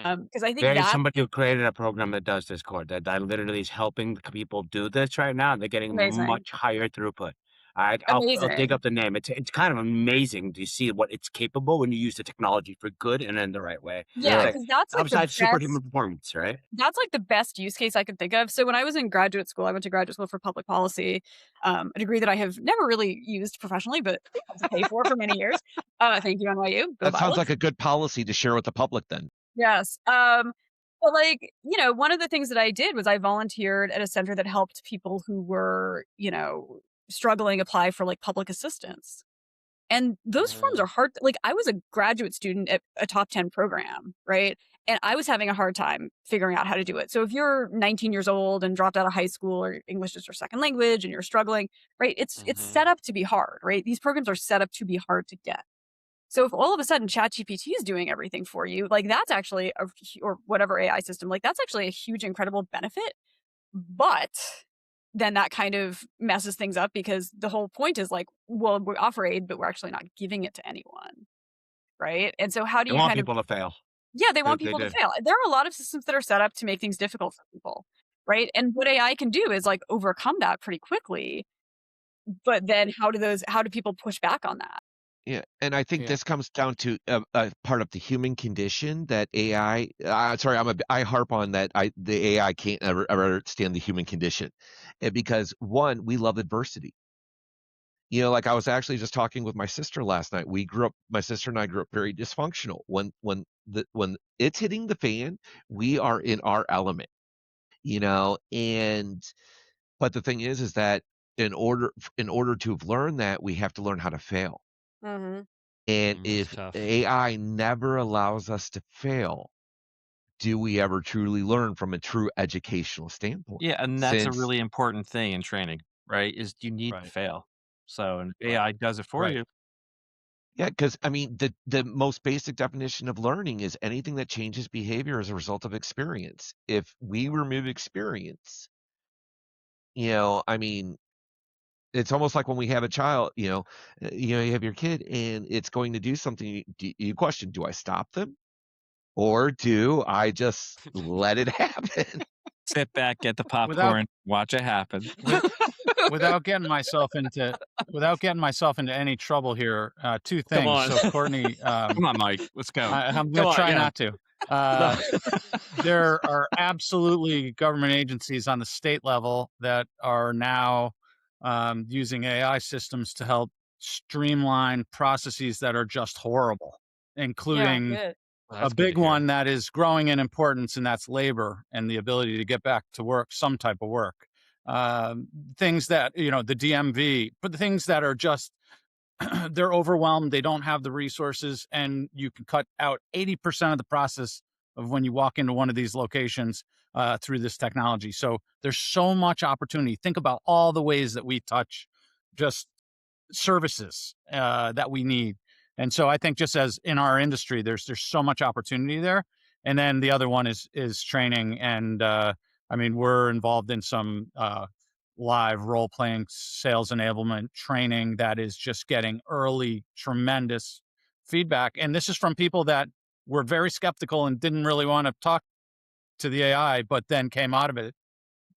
Because I think There is that's somebody who created a program that does this, Core, that literally is helping people do this right now. And they're getting amazing. much higher throughput. I'll dig Amazing. up the name. It's kind of amazing to see what it's capable when you use the technology for good and in the right way. Yeah, It's Yeah. like because that's like the upside best superhuman performance, right? That's like the best use case I could think of. So when I was in graduate school, I went to graduate school for public policy, a degree that I have never really used professionally, but had to pay for many years. Thank you, NYU. Go That sounds Violets. like a good policy to share with the public then. Yes. But like, one of the things that I did was I volunteered at a center that helped people who were, struggling apply for like public assistance. And those forms are hard. Like I was a graduate student at a top 10 program, right? And I was having a hard time figuring out how to do it. So if you're 19 years old and dropped out of high school or English is your second language and you're struggling, right? It's set up to be hard, right? These programs are set up to be hard to get. So if all of a sudden ChatGPT is doing everything for you, like that's actually or whatever AI system, like that's actually a huge incredible benefit. But then that kind of messes things up because the whole point is like, well, we offer aid, but we're actually not giving it to anyone, right? And so how do They you want kind of people to fail. yeah, they want They people to did. fail. There are a lot of systems that are set up to make things difficult for people, right? And what AI can do is like overcome that pretty quickly. But then how do people push back on that? Yeah, and I think Yeah. this comes down to a part of the human condition that AI. Sorry, I harp on that. The AI can't ever understand the human condition, and because one, we love adversity. Like I was actually just talking with my sister last night. My sister and I grew up very dysfunctional. When it's hitting the fan, we are in our element. And But the thing is that in order to have learned that, we have to learn how to fail. Mm-hmm. And That's if tough. AI never allows us to fail, do we ever truly learn from a true educational standpoint? Yeah, and that's a Since really important thing in training, right? Is you need to Right. fail. So, and Right. AI does it for Right. you. yeah, because I mean, the most basic definition of learning is anything that changes behavior as a result of experience. If we remove experience, I mean, it's almost like when we have a child, you have your kid and it's going to do something. You question, do I stop them or do I just let it happen? Sit back, get the Without popcorn, watch it happen. with, without getting myself into any trouble here, two Come things. on. So Courtney, Come on, Mike, let's go. I'm Come going to on. try Yeah. not to. There are absolutely government agencies on the state level that are now using AI systems to help streamline processes that are just horrible, Yeah, including good. Well, a that's good to big hear. one that is growing in importance, and that's labor and the ability to get back to work, some type of work. Things that, the DMV, but the things that are just, they're overwhelmed, they don't have the resources, and you can cut out 80% of the process of when you walk into one of these locations through this technology. So there's so much opportunity. Think about all the ways that we touch just services that we need. And so I think just as in our industry, there's so much opportunity there. And then the other one is training. And I mean, we're involved in some live role playing sales enablement training that is just getting early, tremendous feedback. And this is from people that were very skeptical and didn't really want to talk to the AI, but then came out of it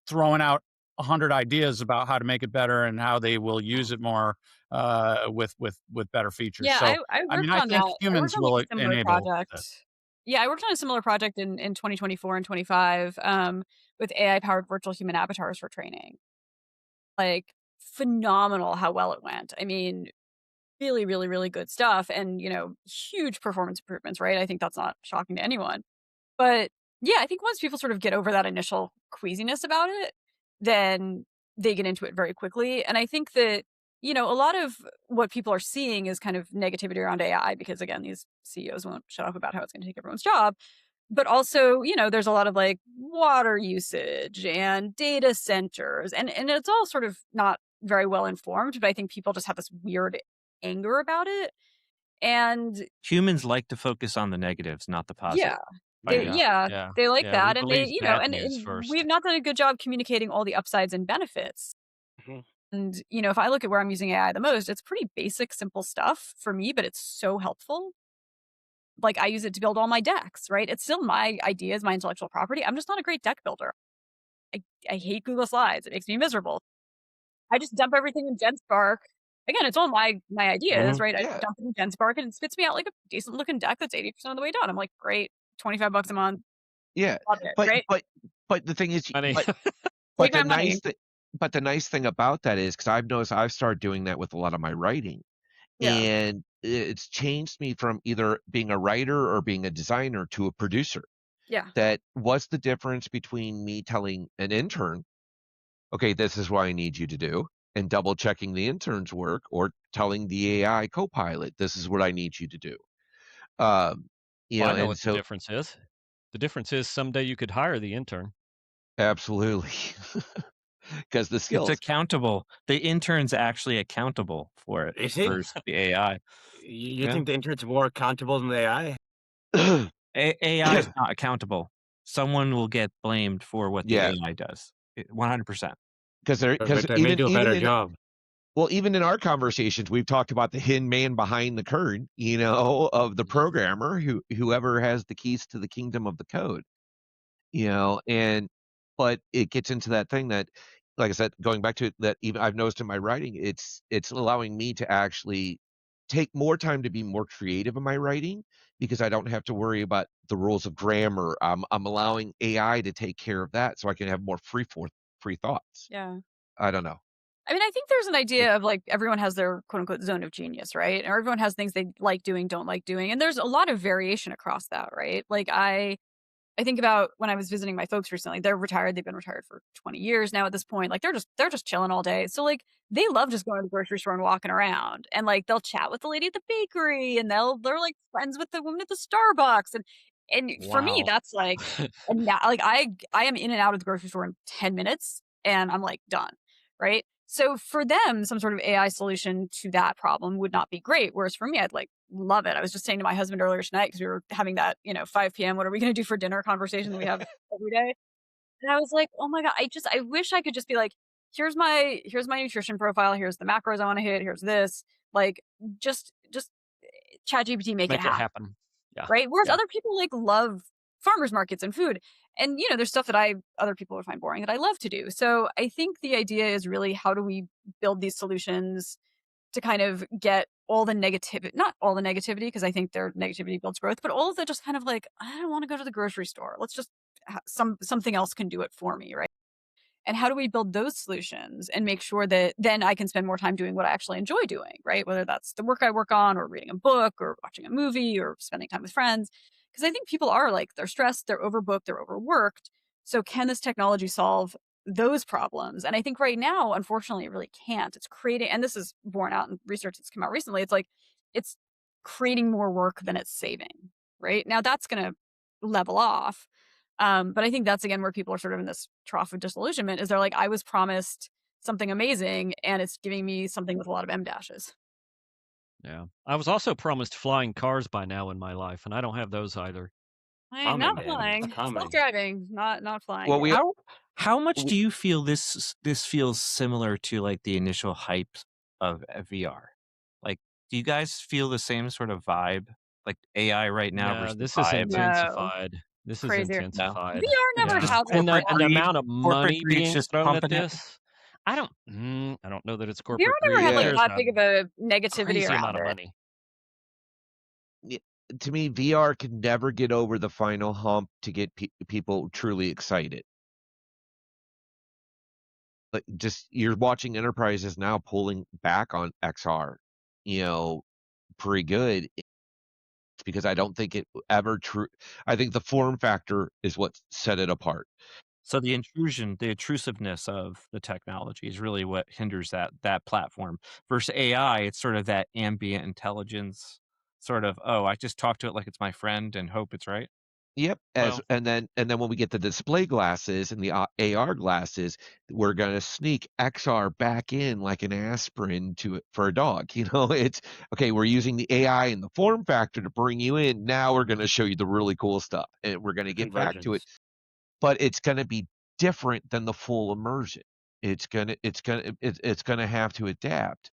throwing out 100 ideas about how to make it better and how they will use it more with better features. Yeah, So, I I mean, worked I on think that. I worked humans on like will a similar enable project. this. Yeah, I worked on a similar project in 2024 and 25 with AI powered virtual human avatars for training. Like phenomenal how well it went. I mean, really, really, really good stuff and, huge performance improvements, right? I think that's not shocking to anyone. But yeah, I think once people sort of get over that initial queasiness about it, then they get into it very quickly. And I think that, a lot of what people are seeing is kind of negativity around AI because, again, these CEOs won't shut up about how it's going to take everyone's job. But also, there's a lot of like water usage and data centers, and it's all sort of not very well informed. But I think people just have this weird anger about it. And Humans like to focus on the negatives, not the yeah, positive. Oh, Right? yeah. yeah, Yeah. they like Yeah. We that, and they, believe bad and news we've first. not done a good job communicating all the upsides and benefits. Mhm. And, if I look at where I'm using AI the most, it's pretty basic, simple stuff for me, but it's so helpful. Like I use it to build all my decks, right? It's still my ideas, my intellectual property. I'm just not a great deck builder. I hate Google Slides. It makes me miserable. I just dump everything in GenSpark. Again, it's all my ideas, Mhm. right? I Yeah, dump it in GenSpark and it spits me out like a decent looking deck that's 80% of the way done. I'm like, great, $25 a month. yeah. Love it, But right? but but the thing is, Honey. but Take the my money. nice thing, the nice thing about that is because I've noticed I've started doing that with a lot of my writing, Yeah. and it's changed me from either being a writer or being a designer to a producer. Yeah. That what's the difference between me telling an intern, okay, this is what I need you to do, and double checking the intern's work, or telling the AI copilot, this is what I need you to do. Um, Well, I know and what the so difference is. The difference is someday you could hire the intern. absolutely, because the It's skills. accountable. The intern's actually accountable for it Is he? versus the AI. You Yeah. think the internet's more accountable than the AI? AI is not accountable. Someone will get blamed for what the Yeah, AI does. 100%. because But they may do a better job. even in our conversations, we've talked about the hidden man behind the curtain, of the programmer whoever has the keys to the kingdom of the code, and but it gets into that thing that, like I said, going back to it, that even I've noticed in my writing, it's allowing me to actually take more time to be more creative in my writing because I don't have to worry about the rules of grammar. I'm allowing AI to take care of that so I can have more free thoughts. Yeah. I don't know. I mean, I think there's an idea of like everyone has their quote unquote zone of genius, right? Or everyone has things they like doing, don't like doing. And there's a lot of variation across that, right? Like I think about when I was visiting my folks recently. They're retired. They've been retired for 20 years now at this point. Like they're just chilling all day. So like they love just going to the grocery store and walking around. And like they'll chat with the lady at the bakery and they're like friends with the woman at the Starbucks. And for me, Wow. that's like like I am in and out of the grocery store in 10 minutes and I'm like done. Right. So for them, some sort of AI solution to that problem would not be great. Whereas for me, I'd like love it. I was just saying to my husband earlier tonight because we were having that, 5 p.m. What are we going to do for dinner conversation that we have every day. And I was like, oh my God, I wish I could just be like, here's my nutrition profile. Here's the macros I want to hit. Here's this. Like, just ChatGPT make it Make it happen. happen. Yeah. Right. Whereas Yeah. other people like love farmers markets and food. And there's stuff that other people would find boring that I love to do. So I think the idea is really how do we build these solutions to kind of get all the negativity, not all the negativity, because I think their negativity builds growth, but all of the just kind of like, I don't want to go to the grocery store. Let's just something else can do it for me, right? And how do we build those solutions and make sure that then I can spend more time doing what I actually enjoy doing, right? Whether that's the work I work on or reading a book or watching a movie or spending time with friends. Because I think people are like, they're stressed, they're overbooked, they're overworked. So can this technology solve those problems? And I think right now, unfortunately, it really can't. It's creating, and this is borne out in research that's come out recently, it's like, it's creating more work than it's saving, right? Now that's going to level off. But I think that's again where people are sort of in this trough of disillusionment is they're like, I was promised something amazing and it's giving me something with a lot of M dashes. Yeah. I was also promised flying cars by now in my life, and I don't have those either. Not Coming, man. It's flying, coming. self-driving, not flying Well, yet. How much w- do you feel this feels similar to like the initial hype of VR? Like, do you guys feel the same sort of vibe? Like AI right now Yeah, versus this is vibe? No, intensified. This is crazier. No, intensified. VR never Yeah. just has a And the corporate flaw. and the greed. amount of Corporate money greed's being just thrown at pumping it. this, I don't know that it's VR corporate never greed. had like yeah, There's that a big of a negativity crazy around amount of it. money. to me, VR can never get over the final hump to get people truly excited. Like, just you're watching enterprises now pulling back on XR, you know, pretty good. It's because I don't think it ever true. I think the form factor is what set it apart. So the intrusion, the intrusiveness of the technology is really what hinders that platform. Versus AI, it's sort of that ambient intelligence, sort of, oh, I just talk to it like it's my friend and hope it's right. Yep, Well, and then when we get the display glasses and the AR glasses, we're gonna sneak XR back in like an aspirin for a dog. It's okay. We're using the AI and the form factor to bring you in. Now we're gonna show you the really cool stuff, and we're gonna get back to it. Convergence. But it's gonna be different than the full immersion. It's gonna have to adapt.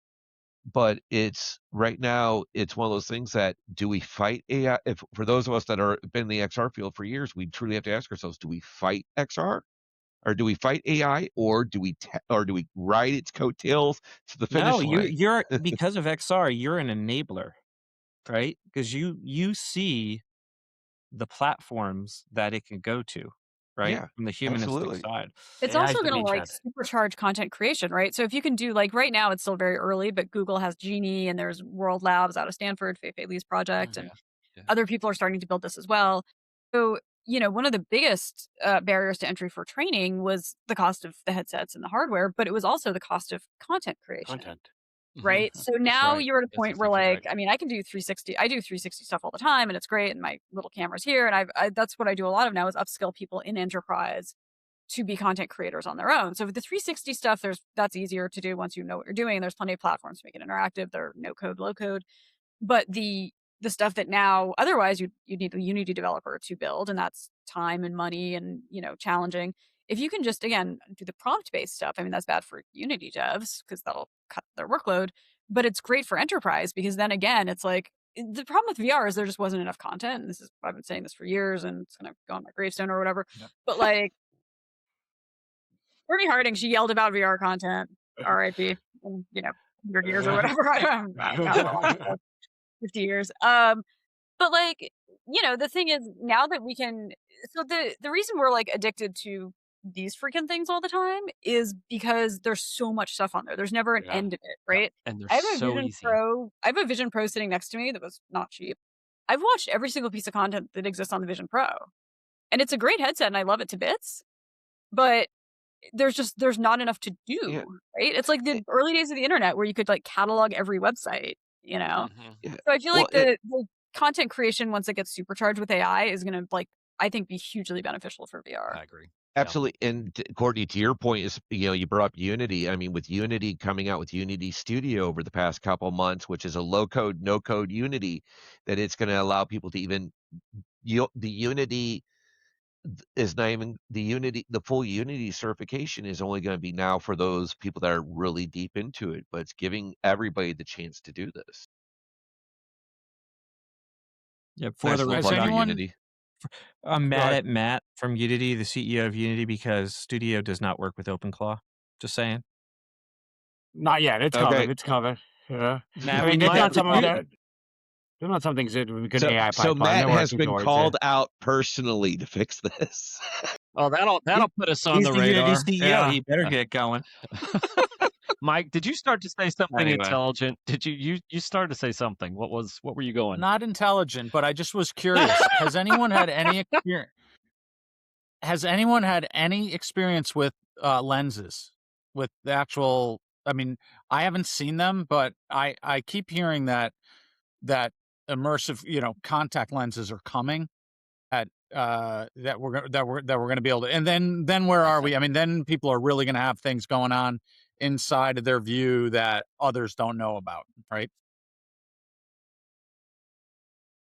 But it's right now, it's one of those things that do we fight AI? If for those of us that are been in the XR field for years, we truly have to ask ourselves: do we fight XR, or do we fight AI, or do we ride its coattails to the No, finish you're line? you're because of XR, you're an enabler, right? Because you see the platforms that it can go to, right? Yeah, From the humanistic absolutely. side. It's AI is also the going to like beachhead. supercharge content creation, right? So if you can do like right now, it's still very early, but Google has Genie and there's World Labs out of Stanford, Fei Li's project, and yeah. Yeah. other people are starting to build this as well. So, one of the biggest barriers to entry for training was the cost of the headsets and the hardware, but it was also the cost of content creation, Content. right? So That's now right. you're at a That's point where exactly like, right. I mean, I can do 360. I do 360 stuff all the time and it's great. And my little camera's here. And that's what I do a lot of now is upskill people in enterprise to be content creators on their own. So with the 360 stuff, that's easier to do once you know what you're doing. There's plenty of platforms to make it interactive. They're no code, low code. But the stuff that now otherwise you need a Unity developer to build, and that's time and money and challenging. If you can just again do the prompt based stuff, I mean that's bad for Unity devs because that'll cut their workload. But it's great for enterprise because then again, it's like the problem with VR is there just wasn't enough content. And I've been saying this for years, and it's gonna go on my gravestone or whatever. Yep. But like Bernie Harding, she yelled about VR content, R.I.P. 100 years or whatever. I don't know, 50 years. But like, the thing is now that we can, so the reason we're like addicted to these freaking things all the time is because there's so much stuff on there. There's never an Yeah. end of it, Yep. right? And they're I have a so Vision easy. Pro. I have a Vision Pro sitting next to me that was not cheap. I've watched every single piece of content that exists on the Vision Pro. and it's a great headset and I love it to bits, but there's not enough to do, Yeah. right? It's like the early days of the internet where you could like catalog every website, you know? Yeah. So I feel Well, like the content creation once it gets supercharged with AI is gonna like, I think, be hugely beneficial for VR. I agree. Yeah. absolutely. And Courtney, to your point is, you brought up Unity. I mean, with Unity coming out with Unity Studio over the past couple months, which is a low code, no code Unity, that it's going to allow people to even the Unity is not even the full Unity certification is only going to be now for those people that are really deep into it, but it's giving everybody the chance to do this. Yeah, for Nice the little Has record, plug for anyone? Unity. I'm Go mad ahead. at Matt from Unity, the CEO of Unity, because Studio does not work with OpenClaw. Just saying. Not yet. It's Okay. coming. It's coming. Yeah. Matt, I we mean, need they've that done some of review. that. They're not something good with a good So, AI so pipeline. Matt They're has working been towards called it. out personally to fix this. Oh, that'll put us on He's the the Unity radar. CEO. Yeah. He better get going. Mike, did you start to say something Anyway. intelligent? Did you started to say something? What were you going? Not intelligent, but I just was curious. Has anyone had any experience? Has anyone had any experience with lenses, with the actual? I mean, I haven't seen them, but I keep hearing that immersive, contact lenses are coming. That we're going to be able to. And then where are we? I mean, then people are really going to have things going on inside of their view that others don't know about, right?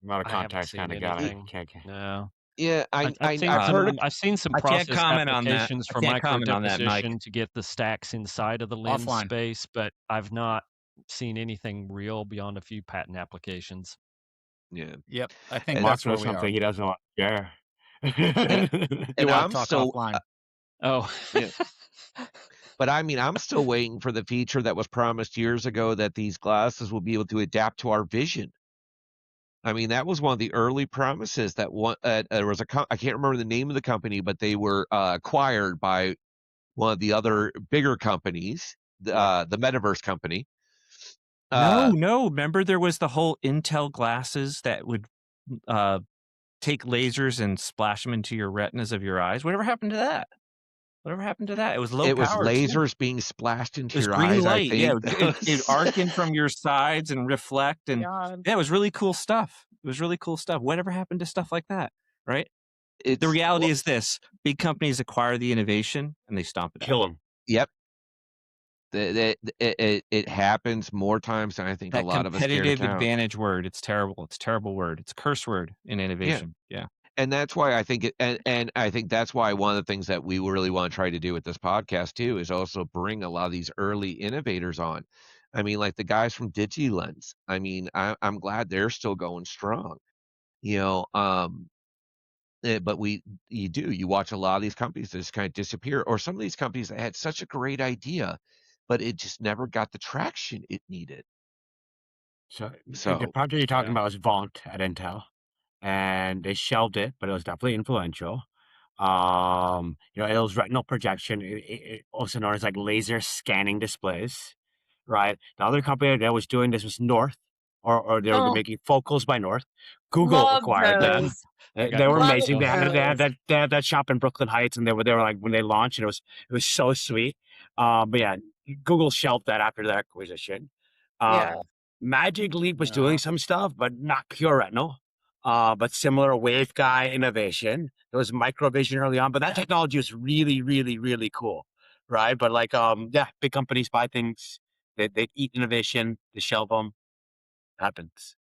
I'm not a I haven't contact seen kind of guy. anything. Can't. No. Yeah, I've seen I've some. heard. I've seen some I can't process comment on that. applications I for can't micro comment on that, Mike. deposition to get the stacks inside of the lens Offline. space, but I've not seen anything real beyond a few patent applications. Yeah, Yep, I think And that's Mark where knows we are. something he doesn't want to share. and You want I'm to talk still. offline? Oh, Yeah. But I mean, I'm still waiting for the feature that was promised years ago that these glasses will be able to adapt to our vision. I mean, that was one of the early promises that there was I can't remember the name of the company, but they were acquired by one of the other bigger companies, the Metaverse company. No. Remember there was the whole Intel glasses that would take lasers and splash them into your retinas of your eyes. Whatever happened to that? It was low It was power, too. lasers being splashed It into was your green eyes, I light. Yeah, think. it arc in from your sides and reflect, and God. yeah, it was really cool stuff. Whatever happened to stuff like that, right? The It's reality well, is this: big companies acquire the innovation and they stomp it out. Kill him. yep. It happens more times than I think a That lot of us care to competitive count. advantage word. It's terrible. It's a terrible word. It's a curse word in innovation. Yeah. And that's why I think and I think that's why one of the things that we really want to try to do with this podcast too is also bring a lot of these early innovators on. I mean, like the guys from DigiLens. I mean, I'm glad they're still going strong. But you watch a lot of these companies that just kind of disappear, or some of these companies that had such a great idea, but it just never got the traction it needed. So the So project you're talking Yeah. about was Vaunt at Intel, and they shelved it, but it was definitely influential. It was retinal projection, also known as like laser scanning displays, right? The other company that was doing this was North, or they were Oh, making focals by North. Google love acquired them. those. I got They were Google Love amazing. They stuff. had those. that shop in Brooklyn Heights, and they were like when they launched, and it was so sweet. But yeah, Google shelved that after that acquisition. Yeah. Magic Leap was Yeah. doing some stuff, but not pure retinal. But similar waveguide innovation. There was microvision early on, but that technology was really, really, really cool, right? But like, big companies buy things, they eat innovation, they shelve them. Happens.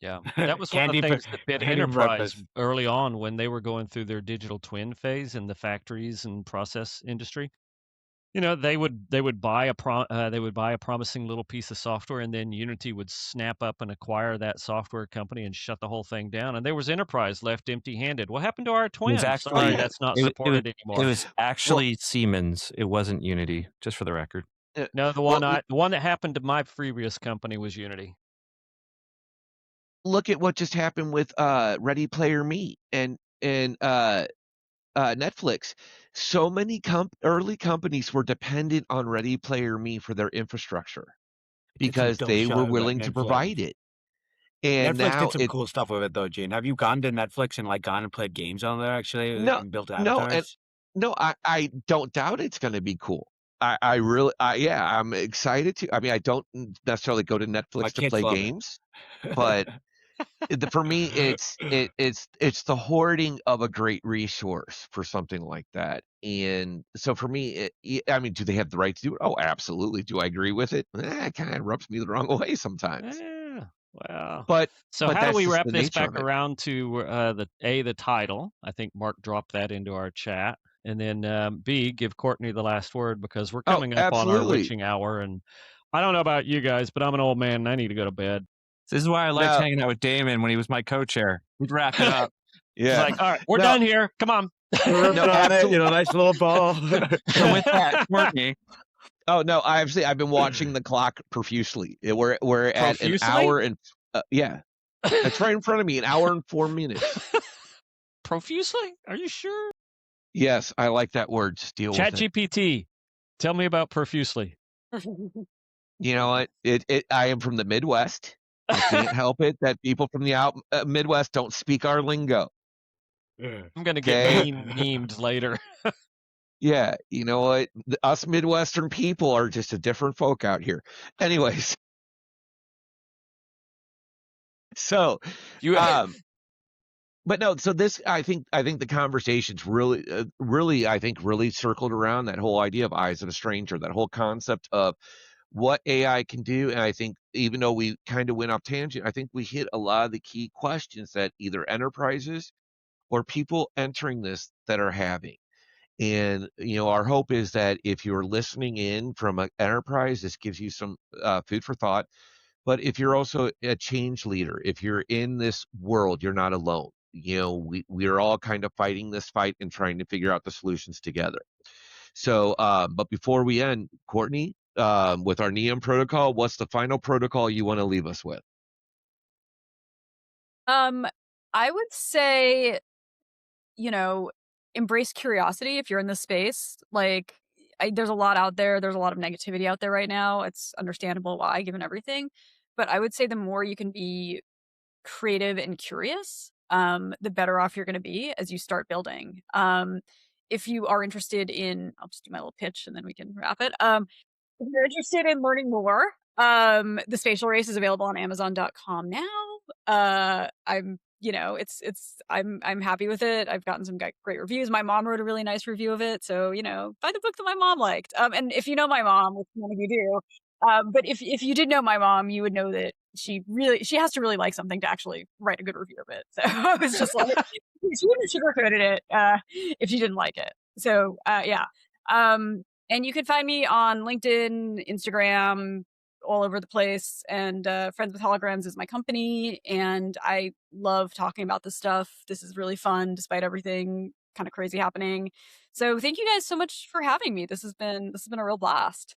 Yeah, that was one of Candy the for things that bit candy for Enterprise breakfast. early on when they were going through their digital twin phase in the factories and process industry. They would buy a promising little piece of software, and then Unity would snap up and acquire that software company and shut the whole thing down. And there was Enterprise left empty-handed. What happened to our It was twin? Sorry, actually that's not it supported it anymore. was actually Siemens. It wasn't Unity, just for the record. No, the well, one that happened to my previous company was Unity. look at what just happened with Ready Player Me and Netflix. So many early companies were dependent on Ready Player Me for their infrastructure It's a because dope they were shot about willing to Netflix. provide it. And Netflix now did some cool stuff with it though, Gene. Have you gone to Netflix and like gone and played games on there actually no, and built no, and avatars? no, I don't doubt it's going to be cool. I really, yeah, I'm excited to. I mean, I don't necessarily go to My Netflix to kids play love it. games, but for me, it's the hoarding of a great resource for something like that. And so for me, I mean, do they have the right to do it? Oh, absolutely. Do I agree with it? It kind of rubs me the wrong way sometimes. Yeah. Wow. But So how do that's we just wrap the this nature back of it. around to the title? I think Mark dropped that into our chat, and then B, give Courtney the last word because we're Oh, coming up on our absolutely. witching hour, and I don't know about you guys, but I'm an old man and I need to go to bed. This is why I liked No, hanging out with Damon when he was my co-chair. We'd wrap it up. It's yeah, like, all right, we're no, done here. Come on. Ripping no, on it, absolutely. nice little ball. So with that, Courtney, Oh no, I've been watching the clock profusely. We're at an Profusely? hour and yeah, it's right in front of me. An hour and 4 minutes. Profusely? Are you sure? Yes, I like that word. Just deal with it. ChatGPT, tell me about profusely. You know what? I am from the Midwest. I can't help it that people from the Midwest don't speak our lingo. I'm gonna get Okay. memed later. Yeah, you know what? Us Midwestern people are just a different folk out here. Anyways, so You but no, so this I think the conversation's really I think really circled around that whole idea of eyes of a stranger, that whole concept of what AI can do. And I think even though we kind of went off tangent, I think we hit a lot of the key questions that either enterprises or people entering this that are having. And our hope is that if you're listening in from an enterprise, this gives you some food for thought. But if you're also a change leader, if you're in this world, you're not alone. We're all kind of fighting this fight and trying to figure out the solutions together. So, but before we end, Courtney, with our Neon protocol, what's the final protocol you want to leave us with? I would say, embrace curiosity if you're in this space. Like, there's a lot out there. There's a lot of negativity out there right now. It's understandable why, given everything. But I would say the more you can be creative and curious, the better off you're going to be as you start building. If you are interested in, I'll just do my little pitch and then we can wrap it. If you're interested in learning more, the spatial race is available on Amazon.com now. I'm happy with it. I've gotten some great reviews. My mom wrote a really nice review of it. So, buy the book that my mom liked. And if you know my mom, which none of you do, but if you did know my mom, you would know that she has to really like something to actually write a good review of it. So I was just like, she wouldn't have sugarcoated it if she didn't like it. So yeah. And you can find me on LinkedIn, Instagram, all over the place. And Friends with Holograms is my company. And I love talking about this stuff. This is really fun, despite everything kind of crazy happening. So thank you guys so much for having me. This has been a real blast.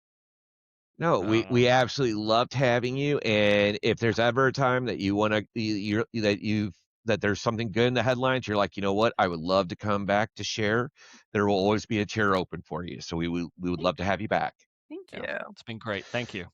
No, we absolutely loved having you. And if there's ever a time that you want to, that there's something good in the headlines, you're like, you know what, I would love to come back to share. There will always be a chair open for you. So we would love to have you back. Thank you. It's been great. Thank you.